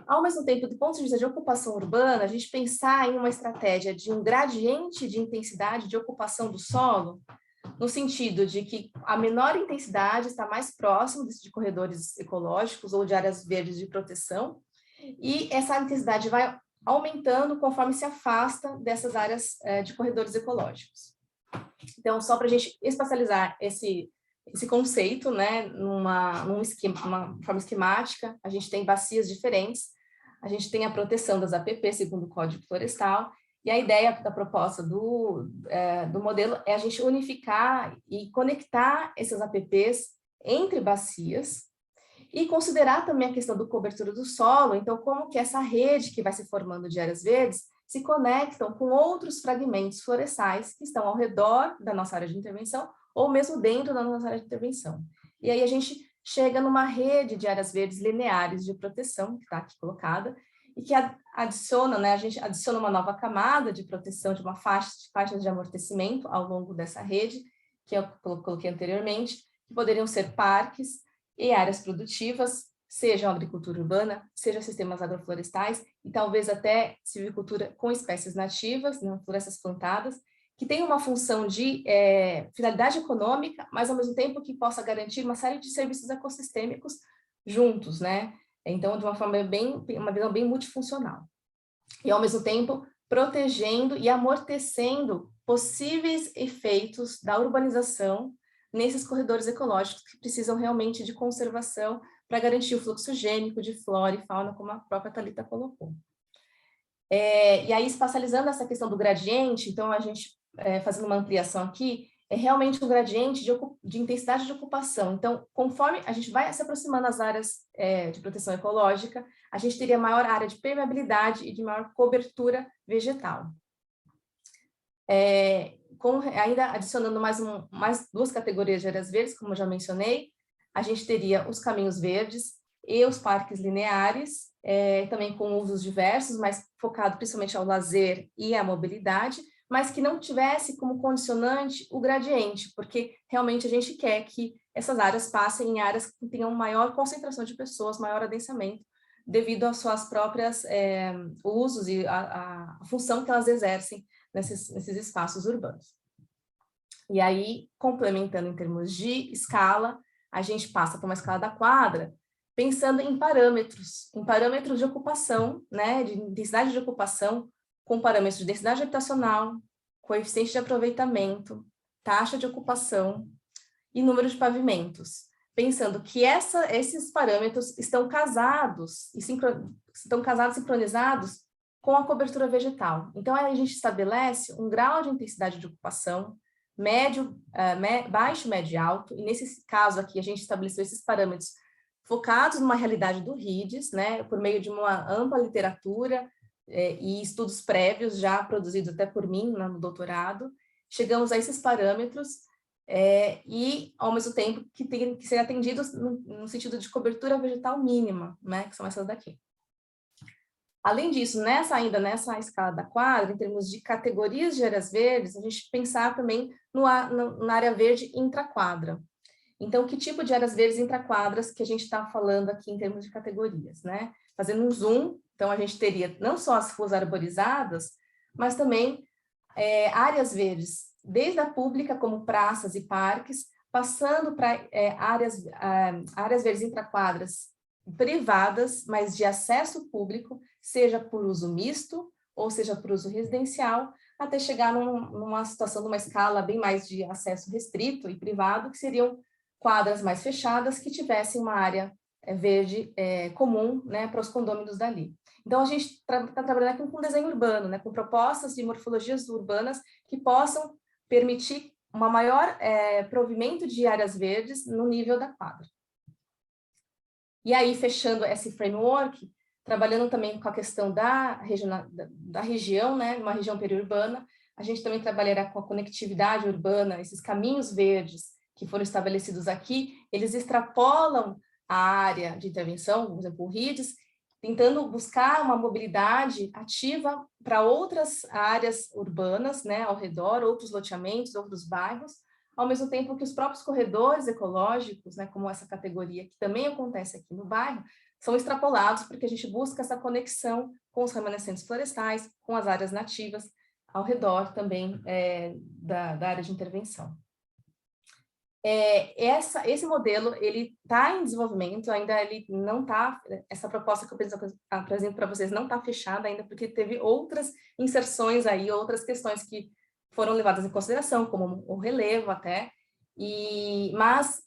Ao mesmo tempo, do ponto de vista de ocupação urbana, a gente pensar em uma estratégia de um gradiente de intensidade de ocupação do solo, no sentido de que a menor intensidade está mais próximo de corredores ecológicos ou de áreas verdes de proteção, e essa intensidade vai aumentando conforme se afasta dessas áreas de corredores ecológicos. Então, só para a gente espacializar esse conceito, né, numa forma esquemática, a gente tem bacias diferentes, a gente tem a proteção das APP, segundo o Código Florestal, e a ideia da proposta do modelo é a gente unificar e conectar essas APPs entre bacias e considerar também a questão da cobertura do solo, então como que essa rede que vai se formando de áreas verdes se conectam com outros fragmentos florestais que estão ao redor da nossa área de intervenção ou mesmo dentro da nossa área de intervenção. E aí a gente chega numa rede de áreas verdes lineares de proteção, que está aqui colocada, e que adiciona, né, a gente adiciona uma nova camada de proteção de uma faixa de amortecimento ao longo dessa rede, que eu coloquei anteriormente, que poderiam ser parques e áreas produtivas, seja agricultura urbana, seja sistemas agroflorestais, e talvez até silvicultura com espécies nativas, né, florestas plantadas, que tem uma função de finalidade econômica, mas ao mesmo tempo que possa garantir uma série de serviços ecossistêmicos juntos, né? Então, de uma forma uma visão bem multifuncional. E ao mesmo tempo, protegendo e amortecendo possíveis efeitos da urbanização nesses corredores ecológicos que precisam realmente de conservação para garantir o fluxo gênico de flora e fauna, como a própria Thalita colocou. E aí, espacializando essa questão do gradiente, então a gente, fazendo uma ampliação aqui, é realmente um gradiente de intensidade de ocupação. Então, conforme a gente vai se aproximando das áreas de proteção ecológica, a gente teria maior área de permeabilidade e de maior cobertura vegetal. Ainda adicionando mais duas categorias de áreas verdes, como eu já mencionei, a gente teria os caminhos verdes e os parques lineares, também com usos diversos, mas focado principalmente ao lazer e à mobilidade, mas que não tivesse como condicionante o gradiente, porque realmente a gente quer que essas áreas passem em áreas que tenham maior concentração de pessoas, maior adensamento, devido às suas próprias usos e a função que elas exercem nesses espaços urbanos. E aí, complementando em termos de escala, a gente passa para uma escala da quadra, pensando em parâmetros de ocupação, né, de intensidade de ocupação, com parâmetros de densidade habitacional, coeficiente de aproveitamento, taxa de ocupação e número de pavimentos, pensando que esses parâmetros estão casados e sincronizados com a cobertura vegetal. Então, a gente estabelece um grau de intensidade de ocupação médio, baixo, médio e alto, e nesse caso aqui a gente estabeleceu esses parâmetros focados numa realidade do RIDES, né, por meio de uma ampla literatura e estudos prévios já produzidos até por mim no doutorado, chegamos a esses parâmetros e, ao mesmo tempo, que tem que ser atendidos no sentido de cobertura vegetal mínima, né, que são essas daqui. Além disso, ainda nessa escala da quadra, em termos de categorias de áreas verdes, a gente pensar também na área verde intraquadra. Então, que tipo de áreas verdes intraquadras que a gente está falando aqui em termos de categorias, né? Fazendo um zoom, então a gente teria não só as ruas arborizadas, mas também áreas verdes, desde a pública, como praças e parques, passando para áreas verdes intraquadras privadas, mas de acesso público, seja por uso misto, ou seja por uso residencial, até chegar numa situação, numa escala bem mais de acesso restrito e privado, que seriam quadras mais fechadas que tivessem uma área verde comum, né, para os condôminos dali. Então, a gente está trabalhando aqui com desenho urbano, né, com propostas de morfologias urbanas que possam permitir um maior provimento de áreas verdes no nível da quadra. E aí, fechando esse framework, trabalhando também com a questão da região, né, uma região periurbana, a gente também trabalhará com a conectividade urbana, esses caminhos verdes que foram estabelecidos aqui, eles extrapolam a área de intervenção, por exemplo, o RIDES, tentando buscar uma mobilidade ativa para outras áreas urbanas, né, ao redor, outros loteamentos, outros bairros, ao mesmo tempo que os próprios corredores ecológicos, né, como essa categoria que também acontece aqui no bairro, são extrapolados porque a gente busca essa conexão com os remanescentes florestais, com as áreas nativas ao redor também da área de intervenção. Esse modelo, ele está em desenvolvimento, ainda ele não está, essa proposta que eu apresento para vocês não está fechada ainda, porque teve outras inserções aí, outras questões que foram levadas em consideração, como o relevo até, mas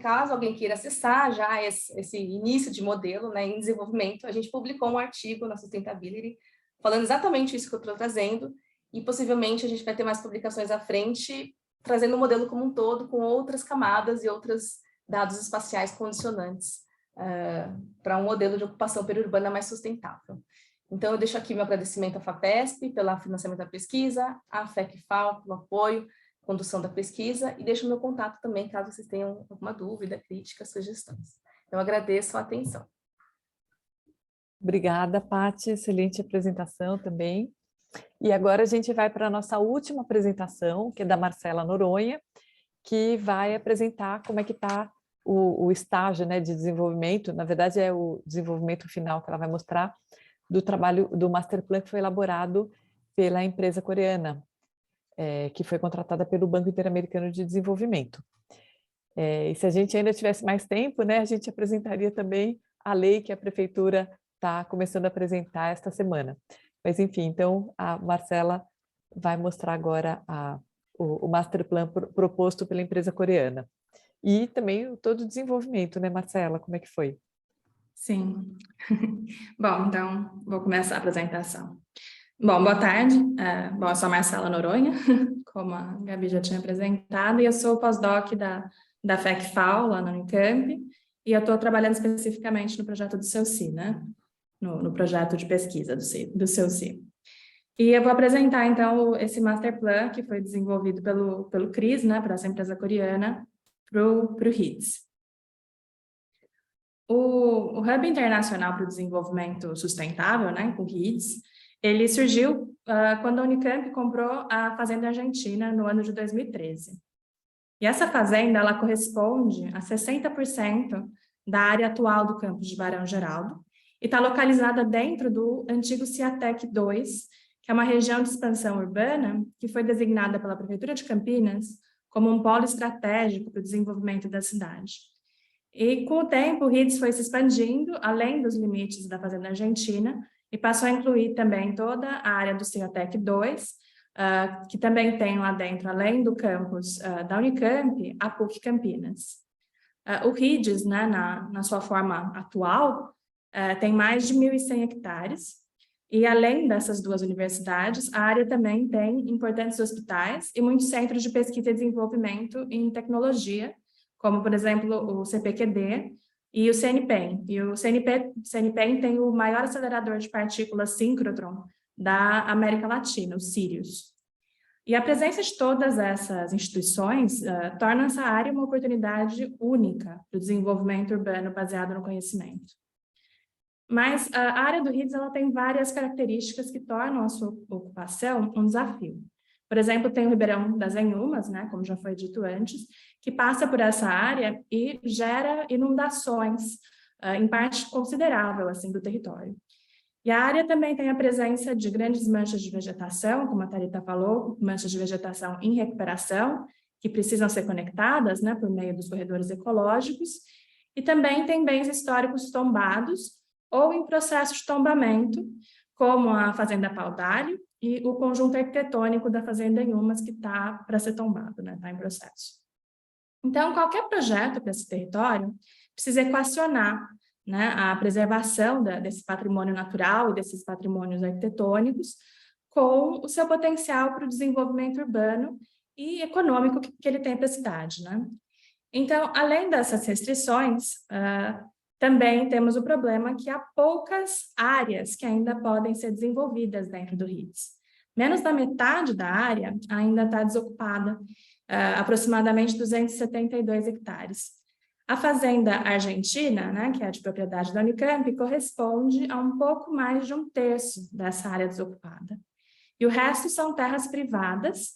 caso alguém queira acessar já esse início de modelo, né, em desenvolvimento, a gente publicou um artigo na Sustainability falando exatamente isso que eu estou trazendo, e possivelmente a gente vai ter mais publicações à frente, trazendo o modelo como um todo, com outras camadas e outros dados espaciais condicionantes para um modelo de ocupação periurbana mais sustentável. Então, eu deixo aqui meu agradecimento à FAPESP pelo financiamento da pesquisa, à FEC-FAO pelo apoio, condução da pesquisa, e deixo meu contato também, caso vocês tenham alguma dúvida, crítica, sugestões. Eu agradeço a atenção. Obrigada, Paty, excelente apresentação também. E agora a gente vai para a nossa última apresentação, que é da Marcela Noronha, que vai apresentar como é que está o estágio, né, de desenvolvimento, na verdade é o desenvolvimento final que ela vai mostrar, do trabalho do Master Plan que foi elaborado pela empresa coreana, que foi contratada pelo Banco Interamericano de Desenvolvimento. E se a gente ainda tivesse mais tempo, né, a gente apresentaria também a lei que a prefeitura está começando a apresentar esta semana. Mas, enfim, então a Marcela vai mostrar agora o Master Plan proposto pela empresa coreana. E também todo o desenvolvimento, né, Marcela? Como é que foi? Sim. Bom, então, vou começar a apresentação. Bom, boa tarde. Bom, eu sou a Marcela Noronha, como a Gabi já tinha apresentado, e eu sou pós-doc da FEC-FAO, lá na Unicamp, e eu estou trabalhando especificamente no projeto do SEUC, né? No projeto de pesquisa do SEUC. E eu vou apresentar, então, esse Master Plan que foi desenvolvido pelo CRIS, né, por essa empresa coreana, para o RIDS. O Hub Internacional para o Desenvolvimento Sustentável, né, o RIDS, ele surgiu quando a Unicamp comprou a Fazenda Argentina no ano de 2013. E essa fazenda, ela corresponde a 60% da área atual do campus de Barão Geraldo, e está localizada dentro do antigo Ciatec 2, que é uma região de expansão urbana que foi designada pela Prefeitura de Campinas como um polo estratégico para o desenvolvimento da cidade. E, com o tempo, o RIDS foi se expandindo além dos limites da Fazenda Argentina e passou a incluir também toda a área do Ciatec 2, que também tem lá dentro, além do campus da Unicamp, a PUC Campinas. O RIDS, né, na sua forma atual, tem mais de 1.100 hectares, e além dessas duas universidades, a área também tem importantes hospitais e muitos centros de pesquisa e desenvolvimento em tecnologia, como, por exemplo, o CPQD e o CNPEM. E o CNPEM tem o maior acelerador de partículas síncrotron da América Latina, o Sirius. E a presença de todas essas instituições torna essa área uma oportunidade única para o desenvolvimento urbano baseado no conhecimento. Mas a área do RIDS ela tem várias características que tornam a sua ocupação um desafio. Por exemplo, tem o Ribeirão das Enhumas, né, como já foi dito antes, que passa por essa área e gera inundações, em parte considerável assim, do território. E a área também tem a presença de grandes manchas de vegetação, como a Thalita falou, manchas de vegetação em recuperação, que precisam ser conectadas, né, por meio dos corredores ecológicos, e também tem bens históricos tombados ou em processo de tombamento, como a Fazenda Paudalho e o conjunto arquitetônico da Fazenda Enhumas, que está para ser tombado, né, está em processo. Então, qualquer projeto para esse território precisa equacionar, né, a preservação desse patrimônio natural e desses patrimônios arquitetônicos com o seu potencial para o desenvolvimento urbano e econômico que ele tem para a cidade, né? Então, além dessas restrições, também temos o problema que há poucas áreas que ainda podem ser desenvolvidas dentro do RIDS. Menos da metade da área ainda está desocupada, aproximadamente 272 hectares. A Fazenda Argentina, né, que é de propriedade da Unicamp, corresponde a um pouco mais de 1/3 dessa área desocupada. E o resto são terras privadas,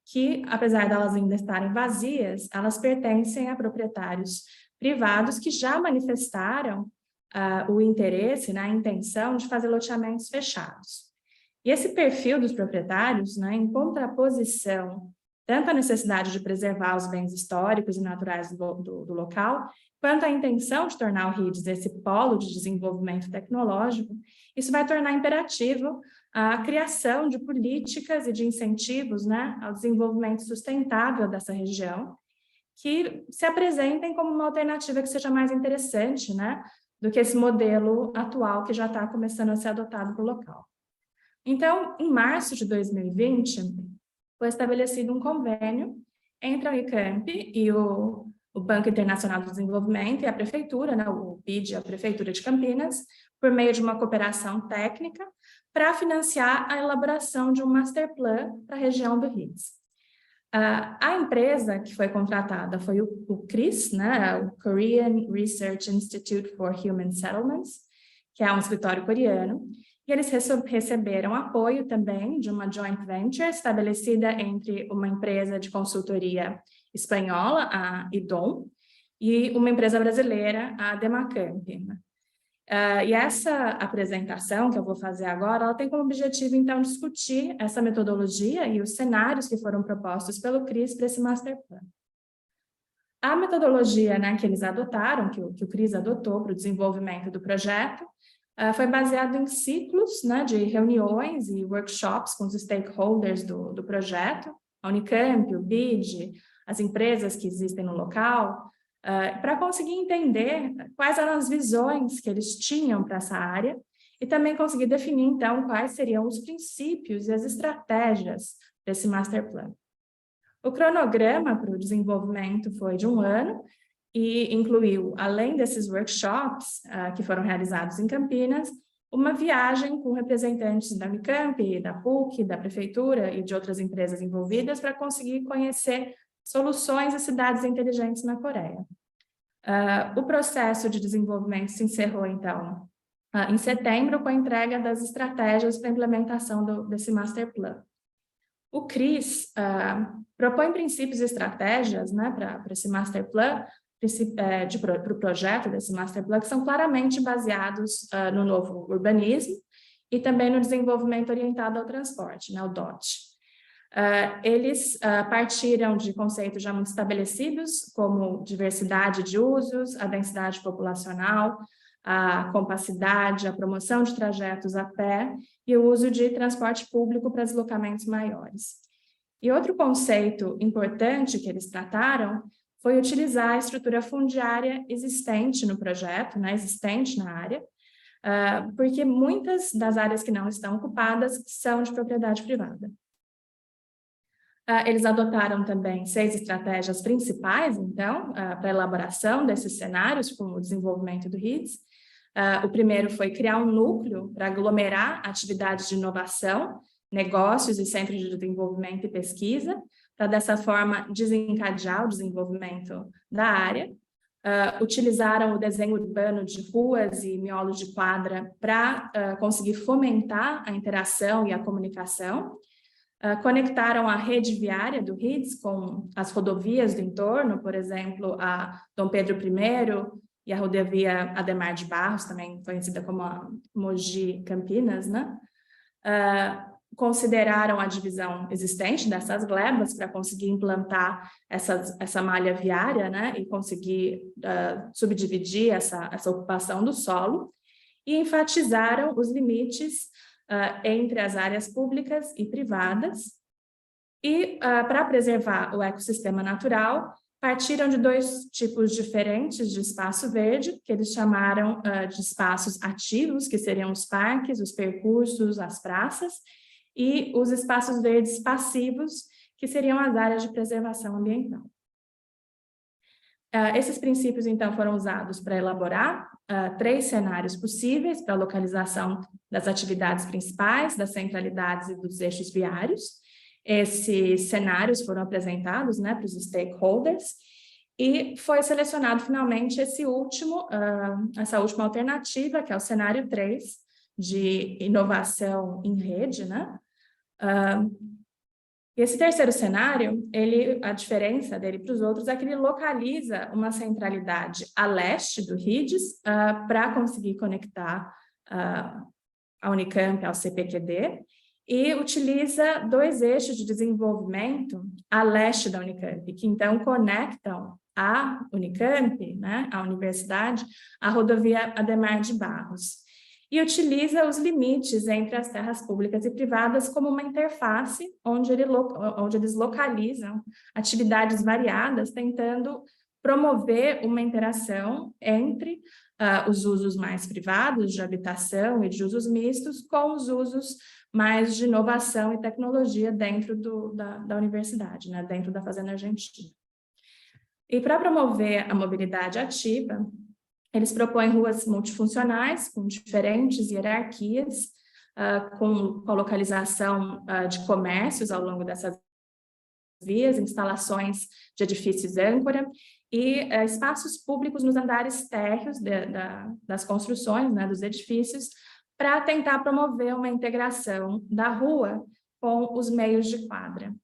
que, apesar de elas ainda estarem vazias, elas pertencem a proprietários privados que já manifestaram o interesse, né, a intenção de fazer loteamentos fechados. E esse perfil dos proprietários, né, em contraposição tanto à necessidade de preservar os bens históricos e naturais do local, quanto à intenção de tornar o RIDS esse polo de desenvolvimento tecnológico, isso vai tornar imperativo a criação de políticas e de incentivos, né, ao desenvolvimento sustentável dessa região, que se apresentem como uma alternativa que seja mais interessante, né, do que esse modelo atual que já está começando a ser adotado para o local. Então, em março de 2020, foi estabelecido um convênio entre a Unicamp e o Banco Internacional de Desenvolvimento e a Prefeitura, né, o BID, a Prefeitura de Campinas, por meio de uma cooperação técnica, para financiar a elaboração de um master plan para a região do RIDS. A empresa que foi contratada foi o CRIS, né, o Korean Research Institute for Human Settlements, que é um escritório coreano, e eles receberam apoio também de uma joint venture estabelecida entre uma empresa de consultoria espanhola, a IDOM, e uma empresa brasileira, a Demacamp. E essa apresentação que eu vou fazer agora, ela tem como objetivo, então, discutir essa metodologia e os cenários que foram propostos pelo CRIS para esse Master Plan. A metodologia, né, que eles adotaram, que o CRIS adotou para o desenvolvimento do projeto, foi baseado em ciclos, né, de reuniões e workshops com os stakeholders do projeto, a Unicamp, o BID, as empresas que existem no local, para conseguir entender quais eram as visões que eles tinham para essa área e também conseguir definir, então, quais seriam os princípios e as estratégias desse Master Plan. O cronograma para o desenvolvimento foi de 1 ano e incluiu, além desses workshops que foram realizados em Campinas, uma viagem com representantes da Unicamp, da PUC, da Prefeitura e de outras empresas envolvidas para conseguir conhecer soluções e cidades inteligentes na Coreia. O processo de desenvolvimento se encerrou, então, em setembro, com a entrega das estratégias para a implementação desse Master Plan. O CRIS propõe princípios e estratégias, né, para esse Master Plan, para o projeto desse Master Plan, que são claramente baseados no novo urbanismo e também no desenvolvimento orientado ao transporte, né, o DOT. Eles partiram de conceitos já muito estabelecidos, como diversidade de usos, a densidade populacional, a compacidade, a promoção de trajetos a pé e o uso de transporte público para deslocamentos maiores. E outro conceito importante que eles trataram foi utilizar a estrutura fundiária existente no projeto, né, existente na área, porque muitas das áreas que não estão ocupadas são de propriedade privada. Eles adotaram também 6 estratégias principais, então, para a elaboração desses cenários com o desenvolvimento do RIDS. O primeiro foi criar um núcleo para aglomerar atividades de inovação, negócios e centros de desenvolvimento e pesquisa, para dessa forma desencadear o desenvolvimento da área. Utilizaram o desenho urbano de ruas e miolos de quadra para conseguir fomentar a interação e a comunicação. Conectaram a rede viária do RIDS com as rodovias do entorno, por exemplo, a Dom Pedro I e a rodovia Ademar de Barros, também conhecida como a Mogi Campinas, né? Consideraram a divisão existente dessas glebas para conseguir implantar essa malha viária, né? E conseguir subdividir essa ocupação do solo, e enfatizaram os limites entre as áreas públicas e privadas, e para preservar o ecossistema natural, partiram de 2 tipos diferentes de espaço verde, que eles chamaram de espaços ativos, que seriam os parques, os percursos, as praças, e os espaços verdes passivos, que seriam as áreas de preservação ambiental. Esses princípios, então, foram usados para elaborar 3 cenários possíveis para a localização das atividades principais, das centralidades e dos eixos viários. Esses cenários foram apresentados, né, para os stakeholders, e foi selecionado finalmente essa última alternativa, que é o cenário 3, de inovação em rede, né? E esse terceiro cenário, a diferença dele para os outros é que ele localiza uma centralidade a leste do RIDES para conseguir conectar a Unicamp ao CPQD, e utiliza 2 eixos de desenvolvimento a leste da Unicamp, que então conectam a Unicamp, né, a universidade, à rodovia Adhemar de Barros. E utiliza os limites entre as terras públicas e privadas como uma interface onde eles localizam atividades variadas, tentando promover uma interação entre os usos mais privados de habitação e de usos mistos com os usos mais de inovação e tecnologia dentro da universidade, né, dentro da Fazenda Argentina. E para promover a mobilidade ativa, eles propõem ruas multifuncionais, com diferentes hierarquias, com a localização de comércios ao longo dessas vias, instalações de edifícios âncora e espaços públicos nos andares térreos das construções, né, dos edifícios, para tentar promover uma integração da rua com os meios de quadra.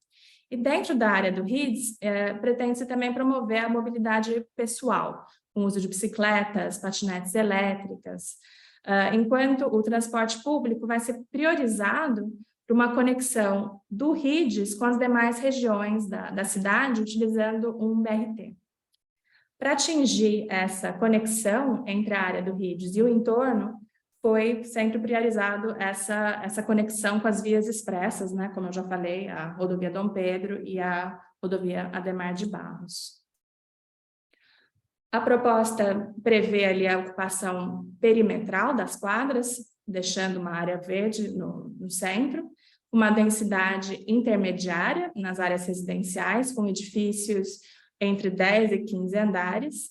E dentro da área do RIDES, pretende-se também promover a mobilidade pessoal, com o uso de bicicletas, patinetes elétricas, enquanto o transporte público vai ser priorizado para uma conexão do RIDES com as demais regiões da cidade, utilizando um BRT. Para atingir essa conexão entre a área do RIDES e o entorno, foi sempre priorizado essa conexão com as vias expressas, né, como eu já falei, a rodovia Dom Pedro e a rodovia Adhemar de Barros. A proposta prevê ali a ocupação perimetral das quadras, deixando uma área verde no centro, uma densidade intermediária nas áreas residenciais, com edifícios entre 10 e 15 andares.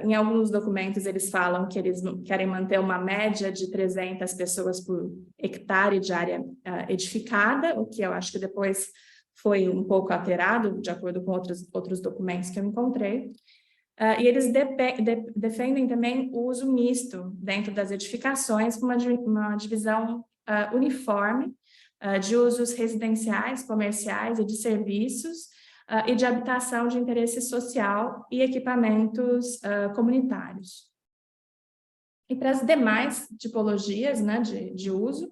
Em alguns documentos eles falam que eles querem manter uma média de 300 pessoas por hectare de área edificada, o que eu acho que depois foi um pouco alterado, de acordo com outros documentos que eu encontrei. E eles defendem também o uso misto dentro das edificações, com uma divisão uniforme de usos residenciais, comerciais e de serviços, e de habitação de interesse social e equipamentos comunitários. E para as demais tipologias, né, de uso,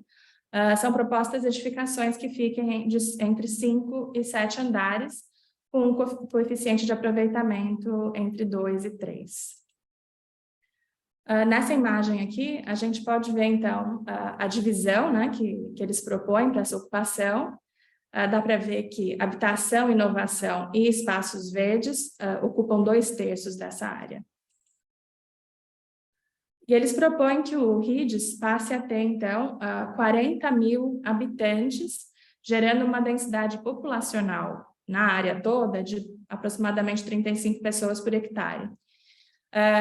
são propostas edificações que fiquem entre 5 e 7 andares, com um coeficiente de aproveitamento entre 2 e 3. Nessa imagem aqui, a gente pode ver, então, a divisão, né, que eles propõem para essa ocupação. Dá para ver que habitação, inovação e espaços verdes ocupam 2/3 dessa área. E eles propõem que o RIDES passe a ter, então, 40 mil habitantes, gerando uma densidade populacional na área toda de aproximadamente 35 pessoas por hectare.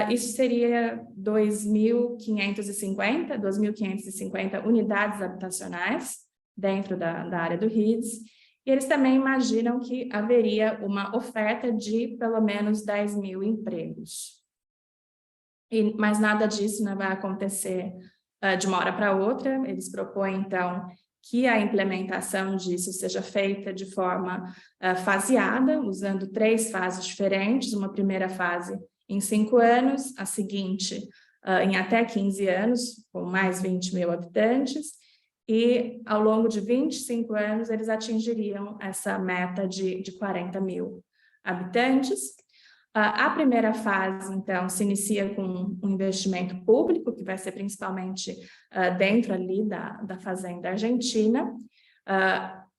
Isso seria 2.550 unidades habitacionais dentro da área do RIDES, e eles também imaginam que haveria uma oferta de pelo menos 10 mil empregos. Mas nada disso, né, vai acontecer de uma hora para outra. Eles propõem, então, que a implementação disso seja feita de forma faseada, usando 3 fases diferentes, uma primeira fase em 5 anos, a seguinte em até 15 anos, com mais 20 mil habitantes, e ao longo de 25 anos eles atingiriam essa meta de 40 mil habitantes. A primeira fase, então, se inicia com um investimento público, que vai ser principalmente dentro ali da Fazenda Argentina.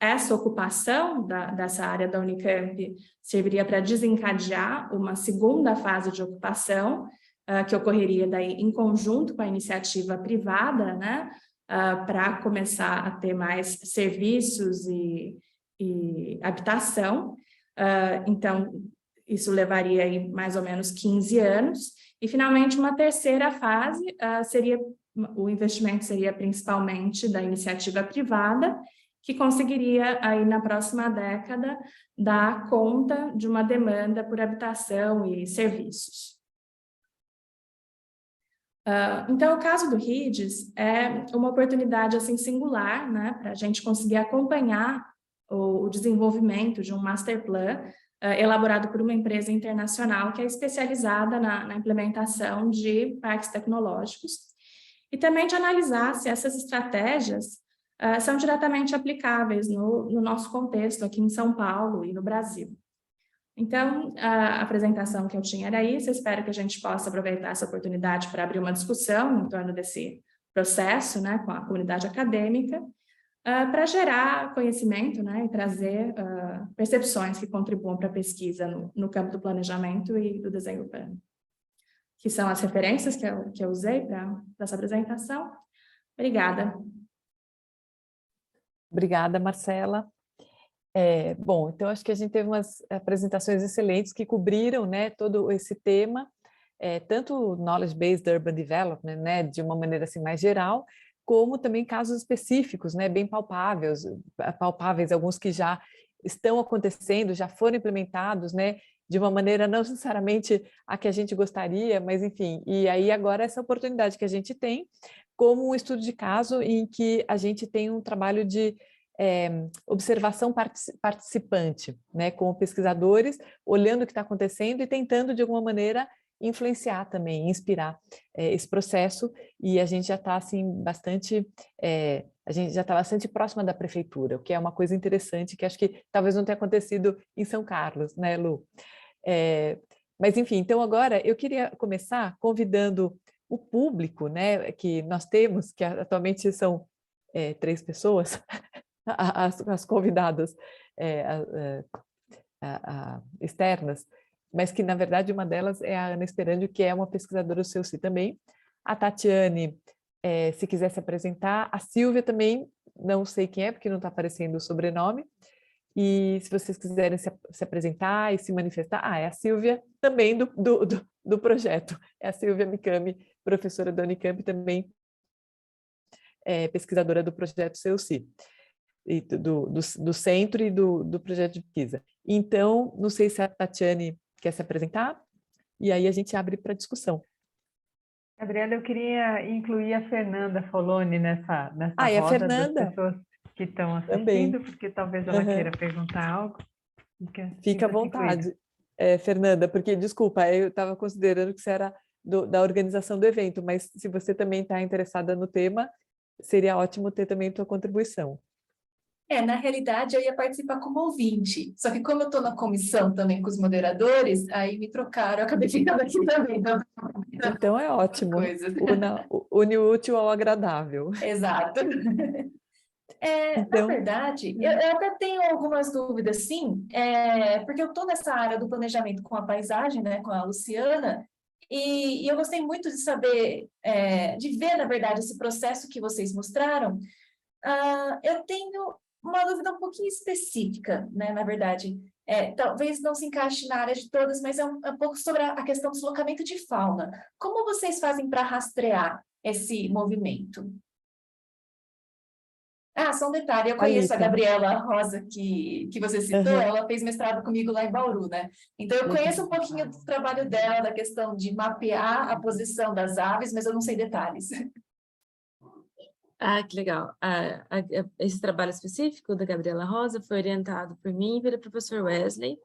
Essa ocupação dessa área da Unicamp serviria para desencadear uma segunda fase de ocupação, que ocorreria daí em conjunto com a iniciativa privada, né, para começar a ter mais serviços e habitação. Então, isso levaria aí mais ou menos 15 anos. E, finalmente, uma terceira fase o investimento seria principalmente da iniciativa privada, que conseguiria aí na próxima década dar conta de uma demanda por habitação e serviços. Então, o caso do RIDES é uma oportunidade assim singular, né, para a gente conseguir acompanhar o desenvolvimento de um master plan elaborado por uma empresa internacional que é especializada na implementação de parques tecnológicos, e também de analisar se essas estratégias são diretamente aplicáveis no nosso contexto aqui em São Paulo e no Brasil. Então, a apresentação que eu tinha era isso, eu espero que a gente possa aproveitar essa oportunidade para abrir uma discussão em torno desse processo, né, com a comunidade acadêmica, para gerar conhecimento, né, e trazer percepções que contribuam para a pesquisa no campo do planejamento e do desenho urbano, que são as referências que eu usei para essa apresentação. Obrigada. Obrigada, Marcela. Bom, então acho que a gente teve umas apresentações excelentes que cobriram, né, todo esse tema, tanto o Knowledge-Based Urban Development, né, de uma maneira assim mais geral, como também casos específicos, né, bem palpáveis, alguns que já estão acontecendo, já foram implementados, né, de uma maneira não necessariamente a que a gente gostaria, mas enfim, e aí agora essa oportunidade que a gente tem, como um estudo de caso em que a gente tem um trabalho de observação participante, né, com pesquisadores, olhando o que está acontecendo e tentando, de alguma maneira, influenciar também, inspirar esse processo, e a gente já está assim, bastante próxima da prefeitura, o que é uma coisa interessante, que acho que talvez não tenha acontecido em São Carlos, né, Lu? Mas, enfim, então agora eu queria começar convidando o público, né, que nós temos, que atualmente são 3 pessoas, as convidadas externas, mas que, na verdade, uma delas é a Ana Esperandio, que é uma pesquisadora do CEUC também. A Tatiane, se quiser se apresentar. A Silvia também, não sei quem é, porque não está aparecendo o sobrenome. E se vocês quiserem se apresentar e se manifestar. É a Silvia também do projeto. É a Silvia Mikami, professora da Unicamp, também pesquisadora do projeto CEUC. Do centro e do projeto de pesquisa. Então, não sei se a Tatiane quer se apresentar, e aí a gente abre para discussão. Gabriela, eu queria incluir a Fernanda Foloni nessa a roda Fernanda das pessoas que estão assistindo, também, porque talvez ela queira perguntar algo. Fica à vontade, Fernanda, porque, desculpa, eu estava considerando que você era da organização do evento, mas se você também está interessada no tema, seria ótimo ter também a tua contribuição. Na realidade, eu ia participar como ouvinte, só que como eu estou na comissão também com os moderadores, aí me trocaram, eu acabei ficando aqui também. Então é ótimo, une o útil ao agradável. Exato. Então, na verdade, eu até tenho algumas dúvidas, sim, porque eu estou nessa área do planejamento com a paisagem, né, com a Luciana, e eu gostei muito de saber, de ver, na verdade, esse processo que vocês mostraram. Eu tenho uma dúvida um pouquinho específica, né, na verdade. Talvez não se encaixe na área de todas, mas é um pouco sobre a questão do deslocamento de fauna. Como vocês fazem para rastrear esse movimento? Só um detalhe, eu conheço a Gabriela Rosa, que você citou, ela fez mestrado comigo lá em Bauru, né? Então, eu conheço um pouquinho do trabalho dela, da questão de mapear a posição das aves, mas eu não sei detalhes. Que legal. Esse trabalho específico da Gabriela Rosa foi orientado por mim e pelo professor Wesley,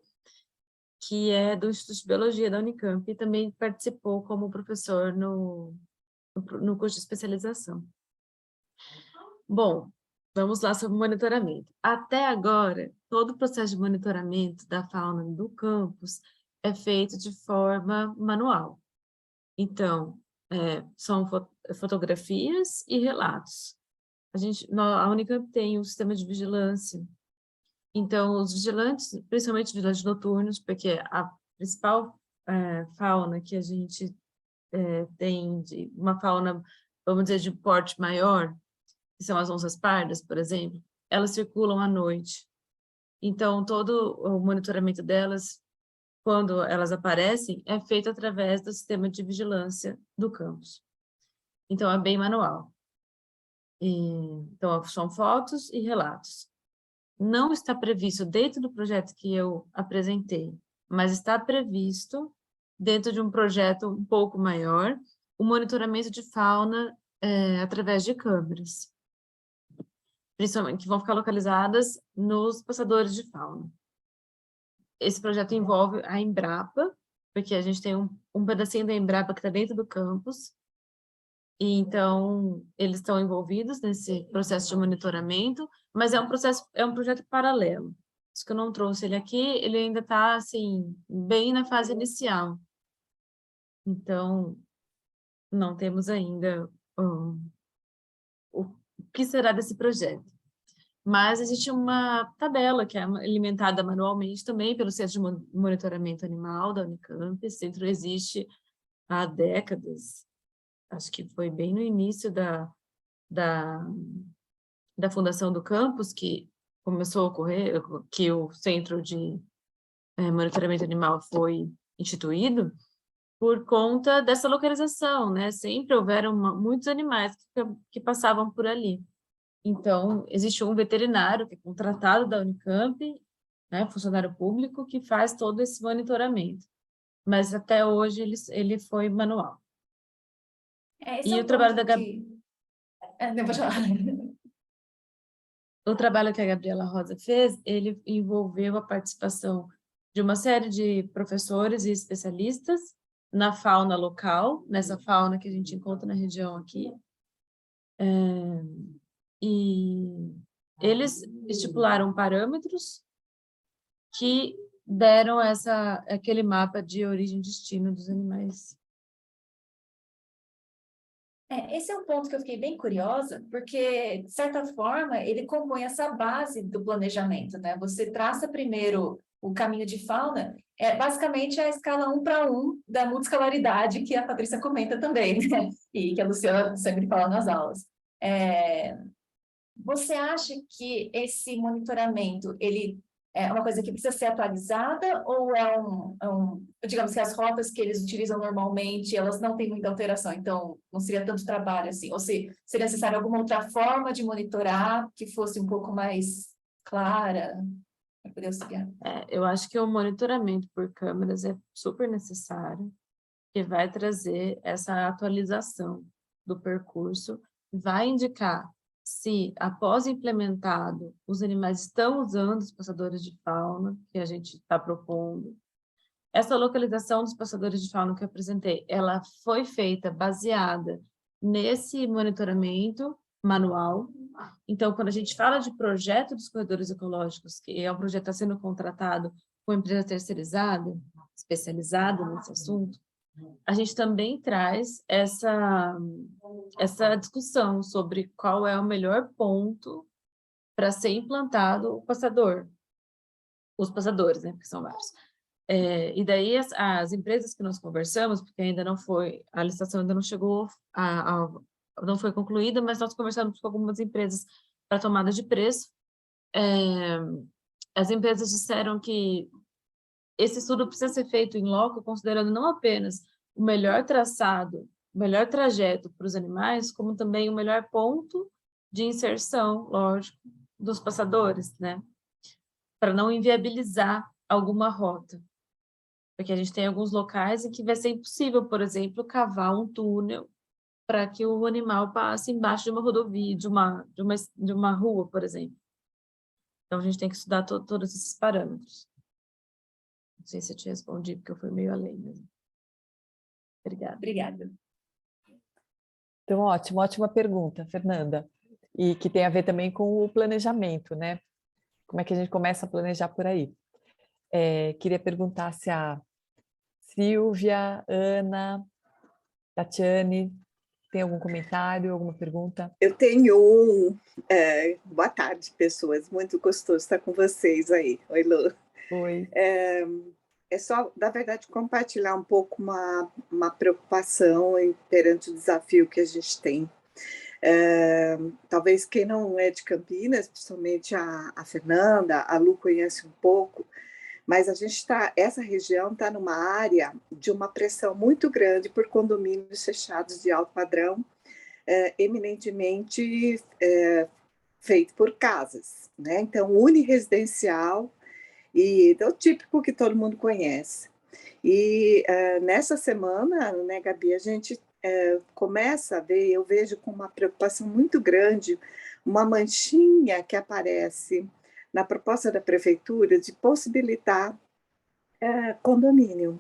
que é do Instituto de Biologia da Unicamp, e também participou como professor no curso de especialização. Bom, vamos lá sobre o monitoramento. Até agora, todo o processo de monitoramento da fauna do campus é feito de forma manual. Então, são fotografias e relatos. A Unicamp tem um sistema de vigilância. Então, os vigilantes, principalmente vigilantes noturnos, porque a principal fauna que a gente tem, uma fauna, vamos dizer, de porte maior, que são as onças pardas, por exemplo, elas circulam à noite. Então, todo o monitoramento delas, quando elas aparecem, é feito através do sistema de vigilância do campus. Então, é bem manual. Então, são fotos e relatos. Não está previsto dentro do projeto que eu apresentei, mas está previsto dentro de um projeto um pouco maior, o monitoramento de fauna através de câmeras. principalmente que vão ficar localizadas nos passadores de fauna. Esse projeto envolve a Embrapa, porque a gente tem um pedacinho da Embrapa que está dentro do campus, e então eles estão envolvidos nesse processo de monitoramento, mas é um projeto paralelo. Isso que eu não trouxe ele aqui, ele ainda está, assim, bem na fase inicial. Então, não temos ainda o que será desse projeto. Mas existe uma tabela que é alimentada manualmente também pelo Centro de Monitoramento Animal da Unicamp. Esse centro existe há décadas, acho que foi bem no início da fundação do campus que começou a ocorrer, que o Centro de Monitoramento Animal foi instituído, por conta dessa localização, né? Sempre houveram muitos animais que passavam por ali. Então, existe um veterinário que é contratado da Unicamp, né, funcionário público, que faz todo esse monitoramento. Mas até hoje ele foi manual. Esse o trabalho da O trabalho que a Gabriela Rosa fez, ele envolveu a participação de uma série de professores e especialistas na fauna local, nessa fauna que a gente encontra na região aqui. E eles estipularam parâmetros que deram aquele mapa de origem e destino dos animais. Esse é um ponto que eu fiquei bem curiosa, porque, de certa forma, ele compõe essa base do planejamento, né? Você traça primeiro o caminho de fauna, basicamente a escala 1:1 da multiscalaridade que a Patrícia comenta também, né? E que a Luciana sempre fala nas aulas. Você acha que esse monitoramento, ele é uma coisa que precisa ser atualizada ou digamos que as rotas que eles utilizam normalmente, elas não têm muita alteração, então não seria tanto trabalho assim? Ou se seria necessário alguma outra forma de monitorar que fosse um pouco mais clara para poder auxiliar? Eu acho que o monitoramento por câmeras é super necessário, que vai trazer essa atualização do percurso, vai indicar se, após implementado, os animais estão usando os passadores de fauna, que a gente está propondo. Essa localização dos passadores de fauna que eu apresentei, ela foi feita baseada nesse monitoramento manual. Então, quando a gente fala de projeto dos corredores ecológicos, que é um projeto que está sendo contratado com empresa terceirizada, especializada nesse assunto, a gente também traz essa discussão sobre qual é o melhor ponto para ser implantado o passador. Os passadores, né, porque são vários. E daí as empresas que nós conversamos, porque ainda não foi, a licitação ainda não chegou, não foi concluída, mas nós conversamos com algumas empresas para tomada de preço. As empresas disseram que esse estudo precisa ser feito em loco, considerando não apenas o melhor traçado, o melhor trajeto para os animais, como também o melhor ponto de inserção, lógico, dos passadores, né? Para não inviabilizar alguma rota. Porque a gente tem alguns locais em que vai ser impossível, por exemplo, cavar um túnel para que o animal passe embaixo de uma rodovia, de uma rua, por exemplo. Então, a gente tem que estudar todos esses parâmetros. Não sei se eu te respondi, porque eu fui meio além mesmo. Obrigada. Obrigada. Então, ótima pergunta, Fernanda. E que tem a ver também com o planejamento, né? Como é que a gente começa a planejar por aí? Queria perguntar se a Silvia, Ana, Tatiane, tem algum comentário, alguma pergunta? Eu tenho boa tarde, pessoas. Muito gostoso estar com vocês aí. Oi, Lu. Oi. É só, na verdade, compartilhar um pouco uma preocupação perante o desafio que a gente tem. Talvez quem não é de Campinas, principalmente a Fernanda, a Lu conhece um pouco, mas essa região está numa área de uma pressão muito grande por condomínios fechados de alto padrão, eminentemente feito por casas, né? Então, uniresidencial, e é o típico que todo mundo conhece. E nessa semana, né, Gabi, a gente começa a ver, eu vejo com uma preocupação muito grande, uma manchinha que aparece na proposta da prefeitura de possibilitar condomínio.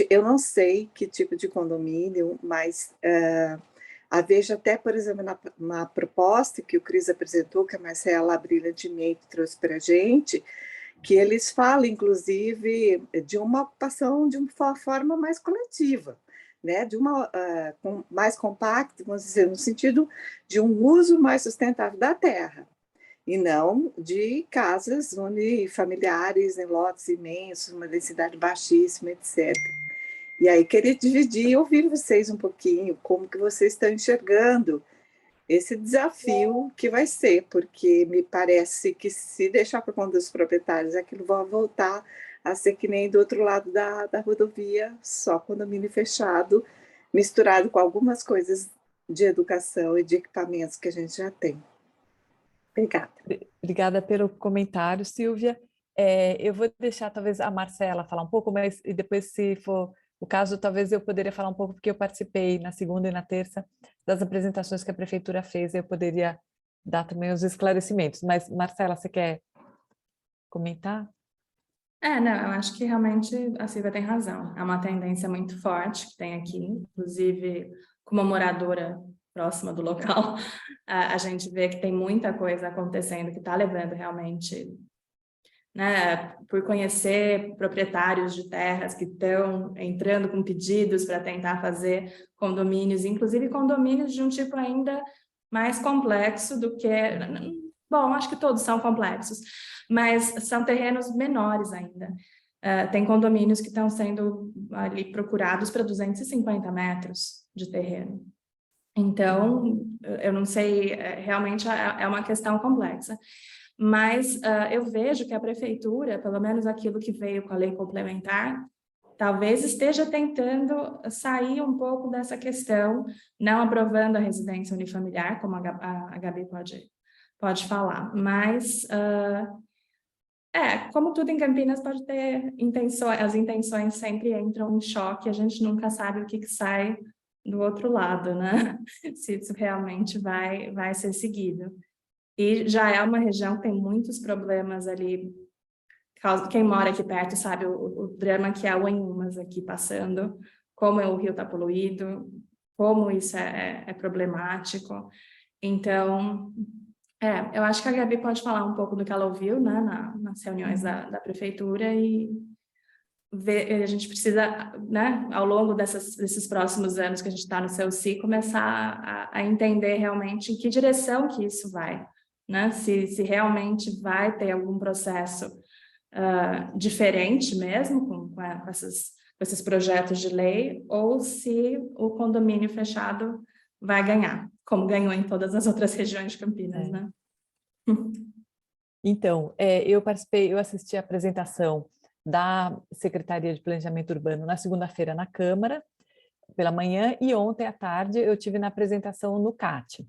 Eu não sei que tipo de condomínio, mas vejo até, por exemplo, na proposta que o Cris apresentou, que a Marcela brilhantemente trouxe para a gente, que eles falam, inclusive, de uma ocupação de uma forma mais coletiva, né? De uma mais compacta, vamos dizer, no sentido de um uso mais sustentável da terra, e não de casas unifamiliares em lotes imensos, uma densidade baixíssima, etc. E aí queria dividir e ouvir vocês um pouquinho, como que vocês estão enxergando esse desafio que vai ser, porque me parece que se deixar para conta dos proprietários, aquilo vai voltar a ser que nem do outro lado da rodovia, só condomínio fechado, misturado com algumas coisas de educação e de equipamentos que a gente já tem. Obrigada. Obrigada pelo comentário, Silvia. Eu vou deixar talvez a Marcela falar um pouco, mas e depois, se for o caso, talvez eu poderia falar um pouco, porque eu participei na segunda e na terça das apresentações que a prefeitura fez, e eu poderia dar também os esclarecimentos. Mas, Marcela, você quer comentar? Não, eu acho que realmente a Silvia tem razão. É uma tendência muito forte que tem aqui, inclusive como moradora próxima do local, a gente vê que tem muita coisa acontecendo que está levando realmente, né, por conhecer proprietários de terras que estão entrando com pedidos para tentar fazer condomínios, inclusive condomínios de um tipo ainda mais complexo do que... Bom, acho que todos são complexos, mas são terrenos menores ainda. Tem condomínios que estão sendo ali procurados para 250 metros de terreno. Então, eu não sei, realmente é uma questão complexa. Mas eu vejo que a prefeitura, pelo menos aquilo que veio com a lei complementar, talvez esteja tentando sair um pouco dessa questão, não aprovando a residência unifamiliar, como a Gabi pode falar, mas como tudo em Campinas pode ter intenções, as intenções sempre entram em choque, a gente nunca sabe o que sai do outro lado, né? Se isso realmente vai ser seguido. E já é uma região que tem muitos problemas ali. Quem mora aqui perto sabe o drama que é o Inhumas aqui passando, como o rio está poluído, como isso é problemático. Então, eu acho que a Gabi pode falar um pouco do que ela ouviu, né, nas reuniões da prefeitura, e a gente precisa, né, ao longo desses próximos anos que a gente está no CELSI, começar a entender realmente em que direção que isso vai, né? Se realmente vai ter algum processo diferente mesmo com esses projetos de lei, ou se o condomínio fechado vai ganhar, como ganhou em todas as outras regiões de Campinas, né? Então, eu assisti a apresentação da Secretaria de Planejamento Urbano na segunda-feira na Câmara, pela manhã, e ontem à tarde eu tive na apresentação no CAT,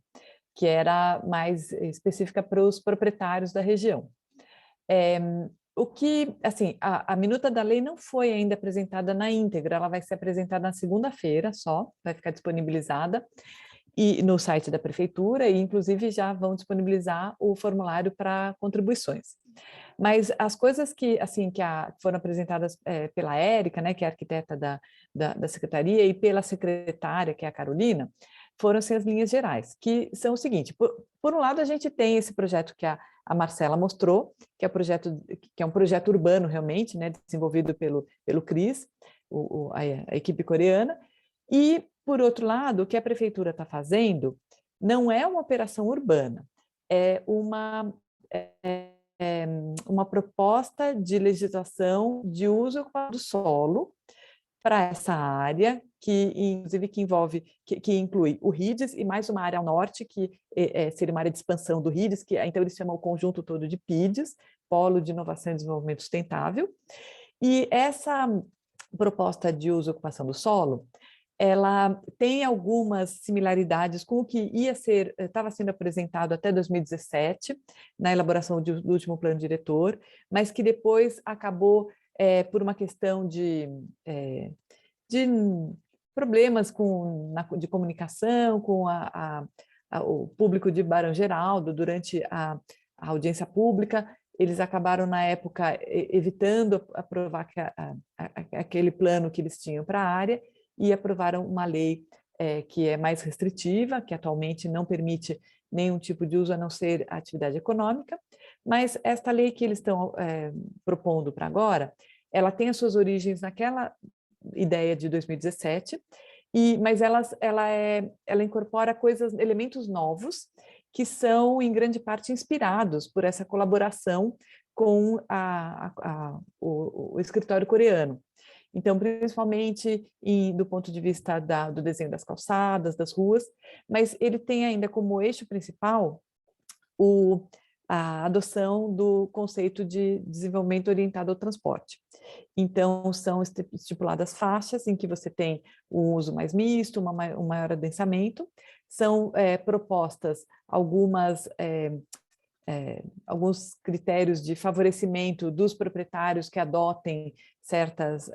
que era mais específica para os proprietários da região. O que, assim, a minuta da lei não foi ainda apresentada na íntegra, ela vai ser apresentada na segunda-feira só, vai ficar disponibilizada e no site da prefeitura, e inclusive já vão disponibilizar o formulário para contribuições. Mas as coisas que, assim, que foram apresentadas pela Érica, né, que é a arquiteta da secretaria, e pela secretária, que é a Carolina, foram assim, as linhas gerais, que são o seguinte: por um lado, a gente tem esse projeto que a Marcela mostrou, que é um projeto urbano realmente, né, desenvolvido pelo Cris, a equipe coreana, e, por outro lado, o que a prefeitura está fazendo não é uma operação urbana, é uma proposta de legislação de uso do solo para essa área, que inclusive que inclui o RIDES e mais uma área ao norte, que seria uma área de expansão do RIDES, que então eles chamam o conjunto todo de PIDES, Polo de Inovação e Desenvolvimento Sustentável. E essa proposta de uso e ocupação do solo, ela tem algumas similaridades com o que estava sendo apresentado até 2017, na elaboração do último plano diretor, mas que depois acabou, por uma questão de problemas de comunicação com o público de Barão Geraldo durante a audiência pública. Eles acabaram, na época, evitando aprovar aquele plano que eles tinham para a área e aprovaram uma lei que é mais restritiva, que atualmente não permite nenhum tipo de uso a não ser a atividade econômica, mas esta lei que eles estão propondo para agora, ela tem as suas origens naquela ideia de 2017, mas ela incorpora elementos novos que são, em grande parte, inspirados por essa colaboração com o escritório coreano. Então, principalmente do ponto de vista do desenho das calçadas, das ruas, mas ele tem ainda como eixo principal a adoção do conceito de desenvolvimento orientado ao transporte. Então, são estipuladas faixas em que você tem um uso mais misto, um maior adensamento, são propostas alguns critérios de favorecimento dos proprietários que adotem certas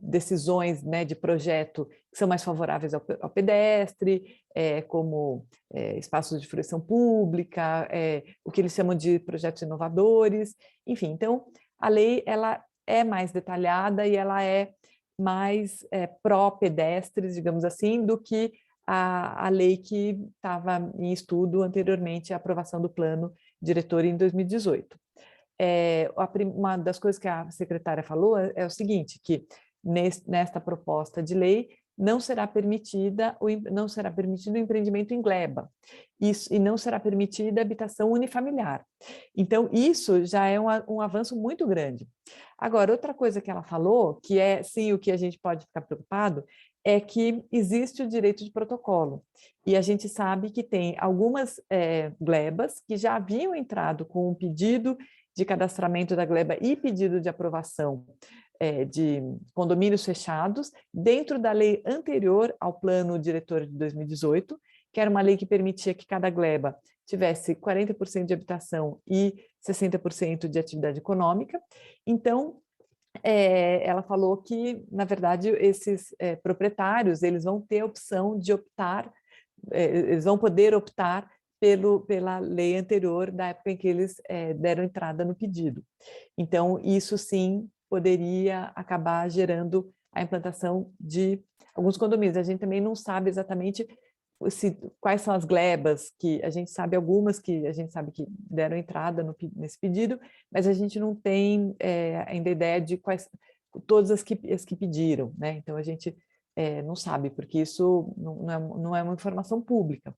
decisões, né, de projeto que são mais favoráveis ao pedestre, como espaços de fruição pública, o que eles chamam de projetos inovadores, enfim. Então, a lei ela é mais detalhada e ela é mais pró-pedestres, digamos assim, do que a lei que estava em estudo anteriormente à aprovação do plano diretor em 2018. Uma das coisas que a secretária falou é o seguinte, que nesta proposta de lei não será permitido o empreendimento em gleba, e não será permitida a habitação unifamiliar. Então, isso já é um avanço muito grande. Agora, outra coisa que ela falou, que é, sim, o que a gente pode ficar preocupado, é que existe o direito de protocolo. E a gente sabe que tem algumas glebas que já haviam entrado com um pedido de cadastramento da gleba e pedido de aprovação de condomínios fechados, dentro da lei anterior ao plano diretor de 2018, que era uma lei que permitia que cada gleba tivesse 40% de habitação e 60% de atividade econômica. Então, ela falou que, na verdade, esses proprietários, eles vão ter a opção de optar, eles vão poder optar pela lei anterior, da época em que eles deram entrada no pedido. Então, isso sim poderia acabar gerando a implantação de alguns condomínios. A gente também não sabe exatamente quais são as glebas, que a gente sabe algumas que a gente sabe que deram entrada nesse pedido, mas a gente não tem ainda ideia de quais todas as que pediram, né? Então a gente não sabe, porque isso não é uma informação pública.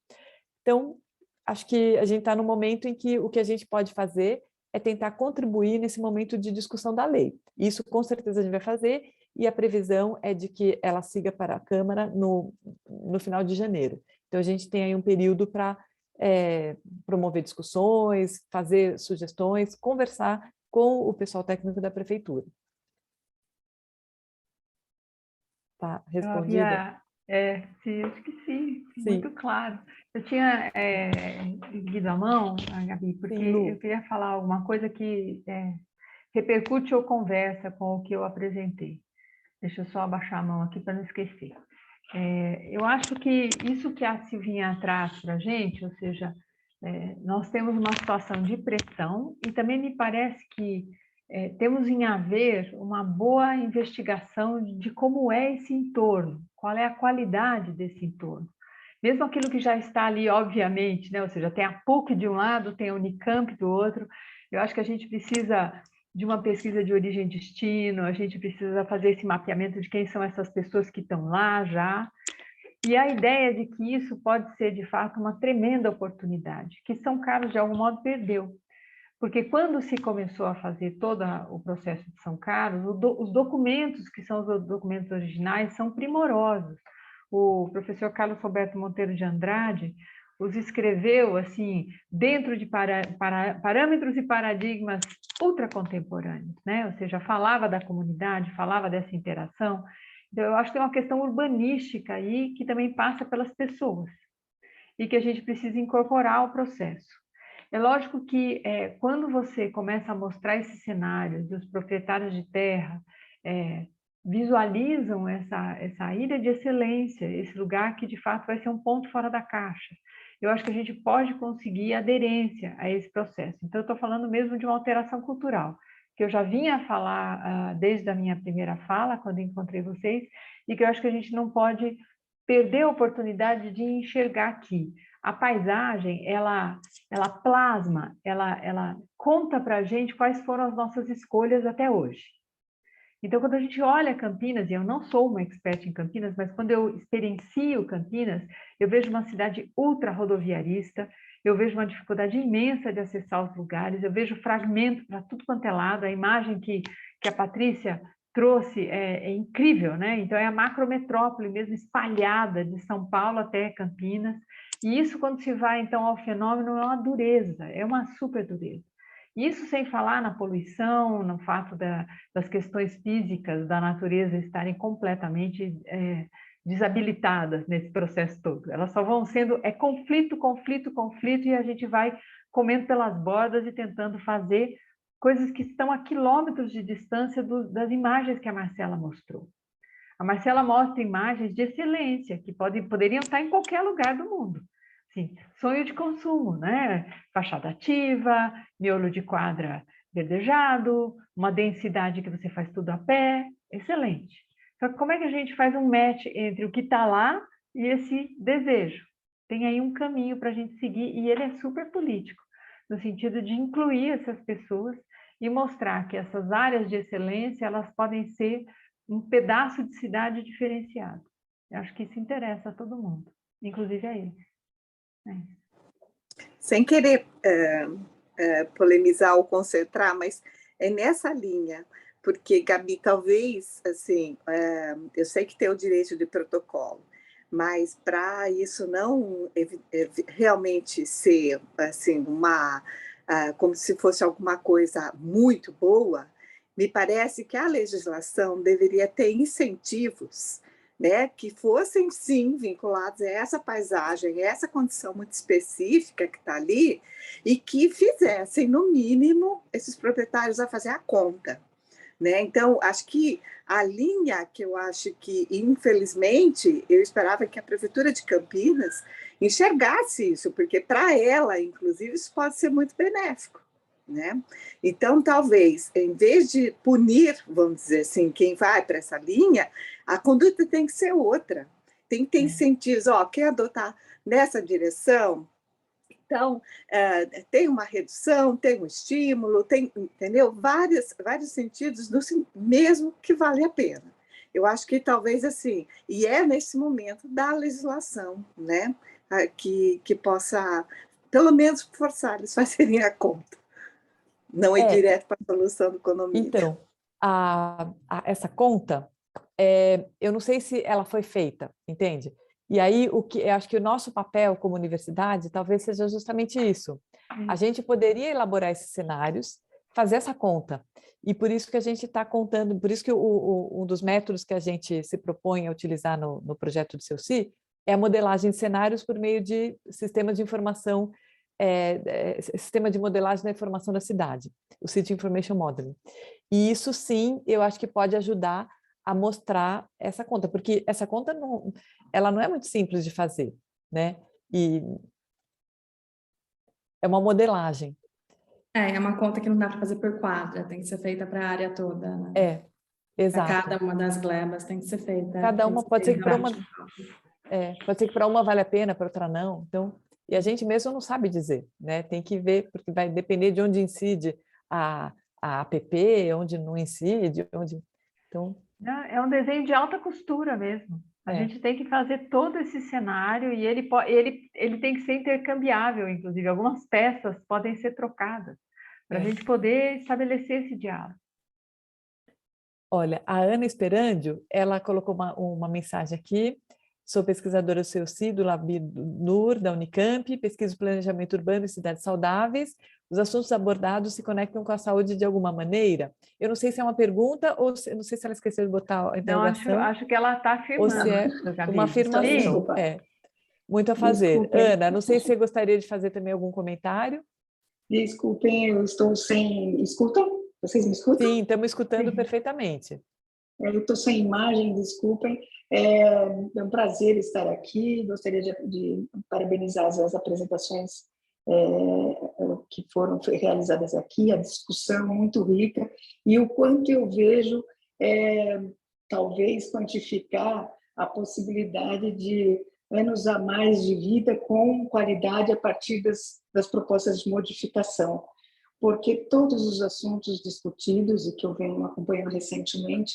Então, acho que a gente está no momento em que o que a gente pode fazer é tentar contribuir nesse momento de discussão da lei. Isso, com certeza, a gente vai fazer, e a previsão é de que ela siga para a Câmara no final de janeiro. Então, a gente tem aí um período para promover discussões, fazer sugestões, conversar com o pessoal técnico da Prefeitura. Tá respondida? Sim, acho que sim, muito claro. Eu tinha erguido a mão, Gabi, porque eu queria falar alguma coisa que repercute ou conversa com o que eu apresentei. Deixa eu só abaixar a mão aqui para não esquecer. Eu acho que isso que a Silvinha traz para a gente, ou seja, nós temos uma situação de pressão e também me parece que temos em haver uma boa investigação de como é esse entorno, qual é a qualidade desse entorno. Mesmo aquilo que já está ali, obviamente, né? Ou seja, tem a PUC de um lado, tem a Unicamp do outro, eu acho que a gente precisa de uma pesquisa de origem e destino, a gente precisa fazer esse mapeamento de quem são essas pessoas que estão lá já, e a ideia de que isso pode ser, de fato, uma tremenda oportunidade, que São Carlos, de algum modo, perdeu. Porque quando se começou a fazer todo o processo de São Carlos, os documentos, que são os documentos originais, são primorosos. O professor Carlos Roberto Monteiro de Andrade os escreveu assim, dentro de parâmetros e paradigmas ultracontemporâneos, né? Ou seja, falava da comunidade, falava dessa interação. Então, eu acho que tem uma questão urbanística aí que também passa pelas pessoas e que a gente precisa incorporar ao processo. É lógico que quando você começa a mostrar esse cenário dos proprietários de terra visualizam essa ilha de excelência, esse lugar que de fato vai ser um ponto fora da caixa. Eu acho que a gente pode conseguir aderência a esse processo. Então, eu estou falando mesmo de uma alteração cultural, que eu já vinha a falar desde a minha primeira fala, quando encontrei vocês, e que eu acho que a gente não pode perder a oportunidade de enxergar aqui. A paisagem, ela plasma, ela conta para a gente quais foram as nossas escolhas até hoje. Então, quando a gente olha Campinas, e eu não sou uma expert em Campinas, mas quando eu experiencio Campinas, eu vejo uma cidade ultra rodoviarista, eu vejo uma dificuldade imensa de acessar os lugares, eu vejo fragmento para tudo quanto é lado, a imagem que a Patrícia trouxe é incrível, né? Então, é a macrometrópole mesmo espalhada de São Paulo até Campinas, e isso, quando se vai, então, ao fenômeno, é uma dureza, é uma super dureza. Isso sem falar na poluição, no fato das questões físicas da natureza estarem completamente desabilitadas nesse processo todo. Elas só vão sendo conflito, conflito, conflito, e a gente vai comendo pelas bordas e tentando fazer coisas que estão a quilômetros de distância das imagens que a Marcela mostrou. A Marcela mostra imagens de excelência, que poderiam estar em qualquer lugar do mundo. Sim, sonho de consumo, né? Fachada ativa, miolo de quadra verdejado, uma densidade que você faz tudo a pé, excelente. Só que como é que a gente faz um match entre o que está lá e esse desejo? Tem aí um caminho para a gente seguir, e ele é super político, no sentido de incluir essas pessoas e mostrar que essas áreas de excelência, elas podem ser um pedaço de cidade diferenciado. Eu acho que isso interessa a todo mundo, inclusive a eles. Sem querer polemizar ou concentrar, mas é nessa linha, porque, Gabi, talvez, assim, eu sei que tem o direito de protocolo, mas para isso não realmente ser assim, como se fosse alguma coisa muito boa, me parece que a legislação deveria ter incentivos, né, que fossem, sim, vinculados a essa paisagem, a essa condição muito específica que está ali, e que fizessem, no mínimo, esses proprietários a fazer a conta. Né? Então, acho que a linha que eu acho que, infelizmente, eu esperava que a Prefeitura de Campinas enxergasse isso, porque para ela, inclusive, isso pode ser muito benéfico. Né? Então, talvez, em vez de punir, vamos dizer assim, quem vai para essa linha, a conduta tem que ser outra. Tem que ter incentivos, quer adotar nessa direção? Então, tem uma redução, tem um estímulo, tem, entendeu? Vários sentidos, mesmo que vale a pena. Eu acho que talvez assim, e é nesse momento da legislação, né, que possa, pelo menos, forçar eles a fazerem a conta. Não ir direto para a solução do condomínio. Então, essa conta, eu não sei se ela foi feita, entende? E aí, eu acho que o nosso papel como universidade talvez seja justamente isso. A gente poderia elaborar esses cenários, fazer essa conta. E por isso que a gente está contando, por isso que um dos métodos que a gente se propõe a utilizar no projeto do CEUCI é a modelagem de cenários por meio de sistemas de informação, sistema de modelagem da informação da cidade, o City Information Modeling. E isso, sim, eu acho que pode ajudar a mostrar essa conta, porque essa conta ela não é muito simples de fazer, né? E é uma modelagem. É uma conta que não dá para fazer por quadra, tem que ser feita para a área toda, né? Exato. Para cada uma das glebas tem que ser feita. Cada uma pode ser que para uma... pode ser que para uma vale a pena, para outra não. Então, e a gente mesmo não sabe dizer, né? Tem que ver, porque vai depender de onde incide a APP, onde não incide, onde... Então... É um desenho de alta costura mesmo. A gente tem que fazer todo esse cenário e ele tem que ser intercambiável, inclusive. Algumas peças podem ser trocadas para a gente poder estabelecer esse diálogo. Olha, a Ana Esperandio, ela colocou uma mensagem aqui. Sou pesquisadora do CEUCI, do LabNUR, da Unicamp, pesquiso planejamento urbano e cidades saudáveis. Os assuntos abordados se conectam com a saúde de alguma maneira? Eu não sei se é uma pergunta ou não sei se ela esqueceu de botar a interrogação. Não, acho que ela está afirmando. Ou se é uma afirmação. Desculpa. Muito a fazer. Desculpem. Ana, não sei se você gostaria de fazer também algum comentário. Desculpem, eu estou sem... Escutam? Vocês me escutam? Sim, estamos escutando perfeitamente. Eu estou sem imagem, desculpem. É um prazer estar aqui. Gostaria de parabenizar as apresentações que foram realizadas aqui, a discussão muito rica, e o quanto eu vejo, talvez, quantificar a possibilidade de anos a mais de vida com qualidade a partir das propostas de modificação. Porque todos os assuntos discutidos, e que eu venho acompanhando recentemente,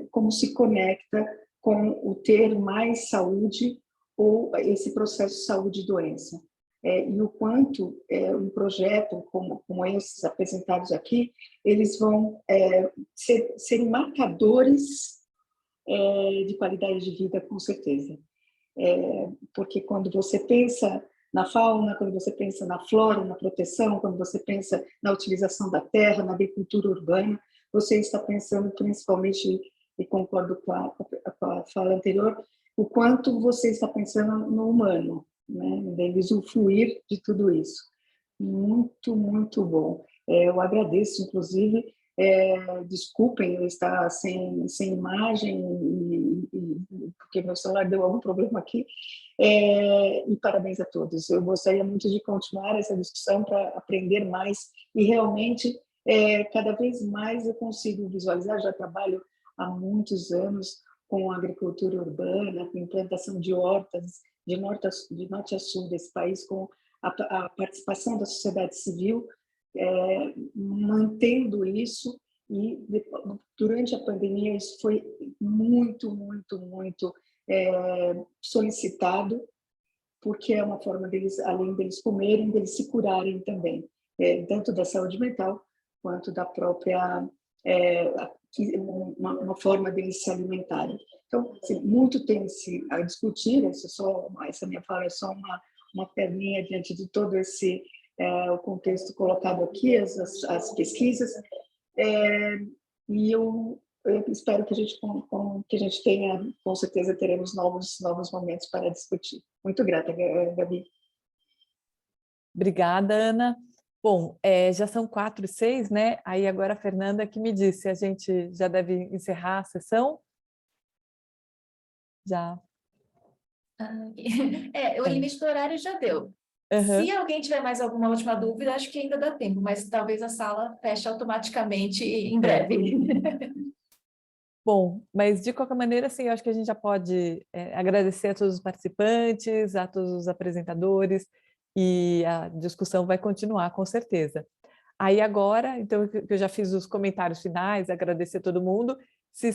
como se conecta com o ter mais saúde ou esse processo saúde e doença. E o quanto um projeto como esses apresentados aqui, eles vão serem marcadores de qualidade de vida, com certeza. Porque quando você pensa na fauna, quando você pensa na flora, na proteção, quando você pensa na utilização da terra, na agricultura urbana, você está pensando principalmente, e concordo com a fala anterior, o quanto você está pensando no humano, né? Deve usufruir de tudo isso. Muito, muito bom. Eu agradeço, inclusive, desculpem eu estar sem imagem, porque meu celular deu algum problema aqui, e parabéns a todos. Eu gostaria muito de continuar essa discussão para aprender mais, e realmente, cada vez mais eu consigo visualizar, já trabalho há muitos anos com agricultura urbana, com implantação de hortas, de norte a sul desse país, com a participação da sociedade civil, mantendo isso, e durante a pandemia isso foi muito, muito, muito solicitado, porque é uma forma deles, além deles comerem, deles se curarem também, tanto da saúde mental, quanto da própria, uma forma deles se alimentarem. Então, assim, muito tem-se a discutir, essa minha fala é só uma perninha diante de todo esse o contexto colocado aqui, as pesquisas, e eu espero que a gente tenha, com certeza teremos novos momentos para discutir. Muito grata, Gabi. Obrigada, Ana. Bom, já são 4h06, né? Aí agora a Fernanda que me disse, a gente já deve encerrar a sessão? Já. O limite do horário já deu. Uhum. Se alguém tiver mais alguma última dúvida, acho que ainda dá tempo, mas talvez a sala feche automaticamente em breve. Bom, mas de qualquer maneira, assim, eu acho que a gente já pode agradecer a todos os participantes, a todos os apresentadores, e a discussão vai continuar, com certeza. Aí agora, então, que eu já fiz os comentários finais, agradecer a todo mundo. Se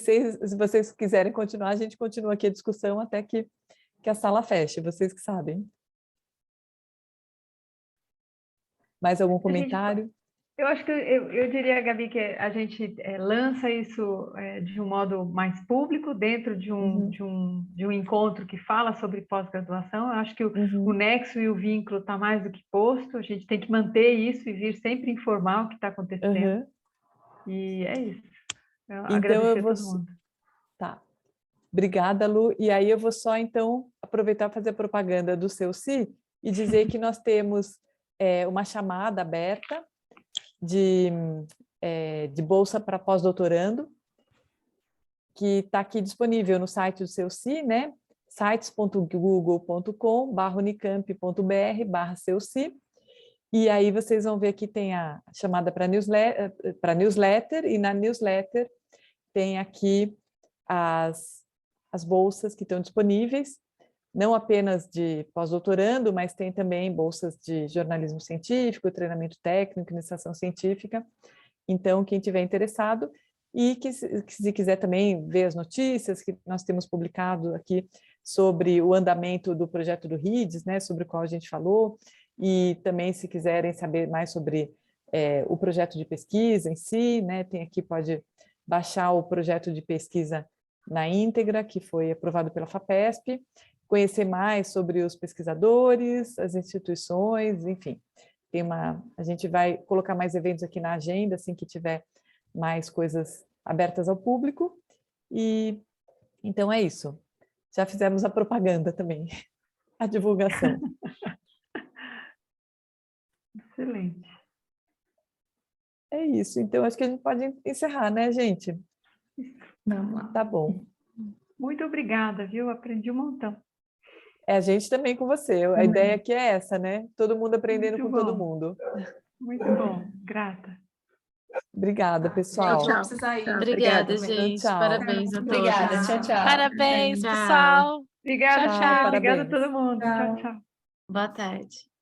vocês quiserem continuar, a gente continua aqui a discussão até que a sala feche, vocês que sabem. Mais algum comentário? Eu acho que eu diria, Gabi, que a gente lança isso de um modo mais público, dentro de um encontro que fala sobre pós-graduação. Eu acho que o nexo e o vínculo está mais do que posto, a gente tem que manter isso e vir sempre informar o que está acontecendo. E é isso. Agradecer a todo mundo. Tá. Obrigada, Lu. E aí eu vou só, então, aproveitar para fazer a propaganda do CEUCI e dizer que nós temos uma chamada aberta de bolsa para pós-doutorando, que está aqui disponível no site do CEUCI, né? sites.google.com/unicamp.br/CEUCI. E aí vocês vão ver que tem a chamada para newsletter, e na newsletter tem aqui as bolsas que estão disponíveis, não apenas de pós-doutorando, mas tem também bolsas de jornalismo científico, treinamento técnico, iniciação científica. Então, quem tiver interessado, e que se quiser também ver as notícias que nós temos publicado aqui sobre o andamento do projeto do RIDS, né, sobre o qual a gente falou, e também se quiserem saber mais sobre o projeto de pesquisa em si, né, tem aqui, pode baixar o projeto de pesquisa na íntegra, que foi aprovado pela FAPESP, conhecer mais sobre os pesquisadores, as instituições, enfim. A gente vai colocar mais eventos aqui na agenda, assim que tiver mais coisas abertas ao público. E então é isso. Já fizemos a propaganda também, a divulgação. Excelente. É isso. Então acho que a gente pode encerrar, né, gente? Vamos lá. Tá bom. Muito obrigada, viu? Aprendi um montão. A gente também com você. A ideia aqui é essa, né? Todo mundo aprendendo Muito com todo bom. mundo. Muito bom. Grata. Obrigada, pessoal. Gente, vou precisar ir. Obrigada, também. gente. Tchau. Parabéns a todos. Obrigada. Tchau, tchau. Parabéns, Tchau. pessoal. Obrigada, Tchau, Chay. Obrigada a parabéns. todo mundo. Tchau, tchau. Boa tarde.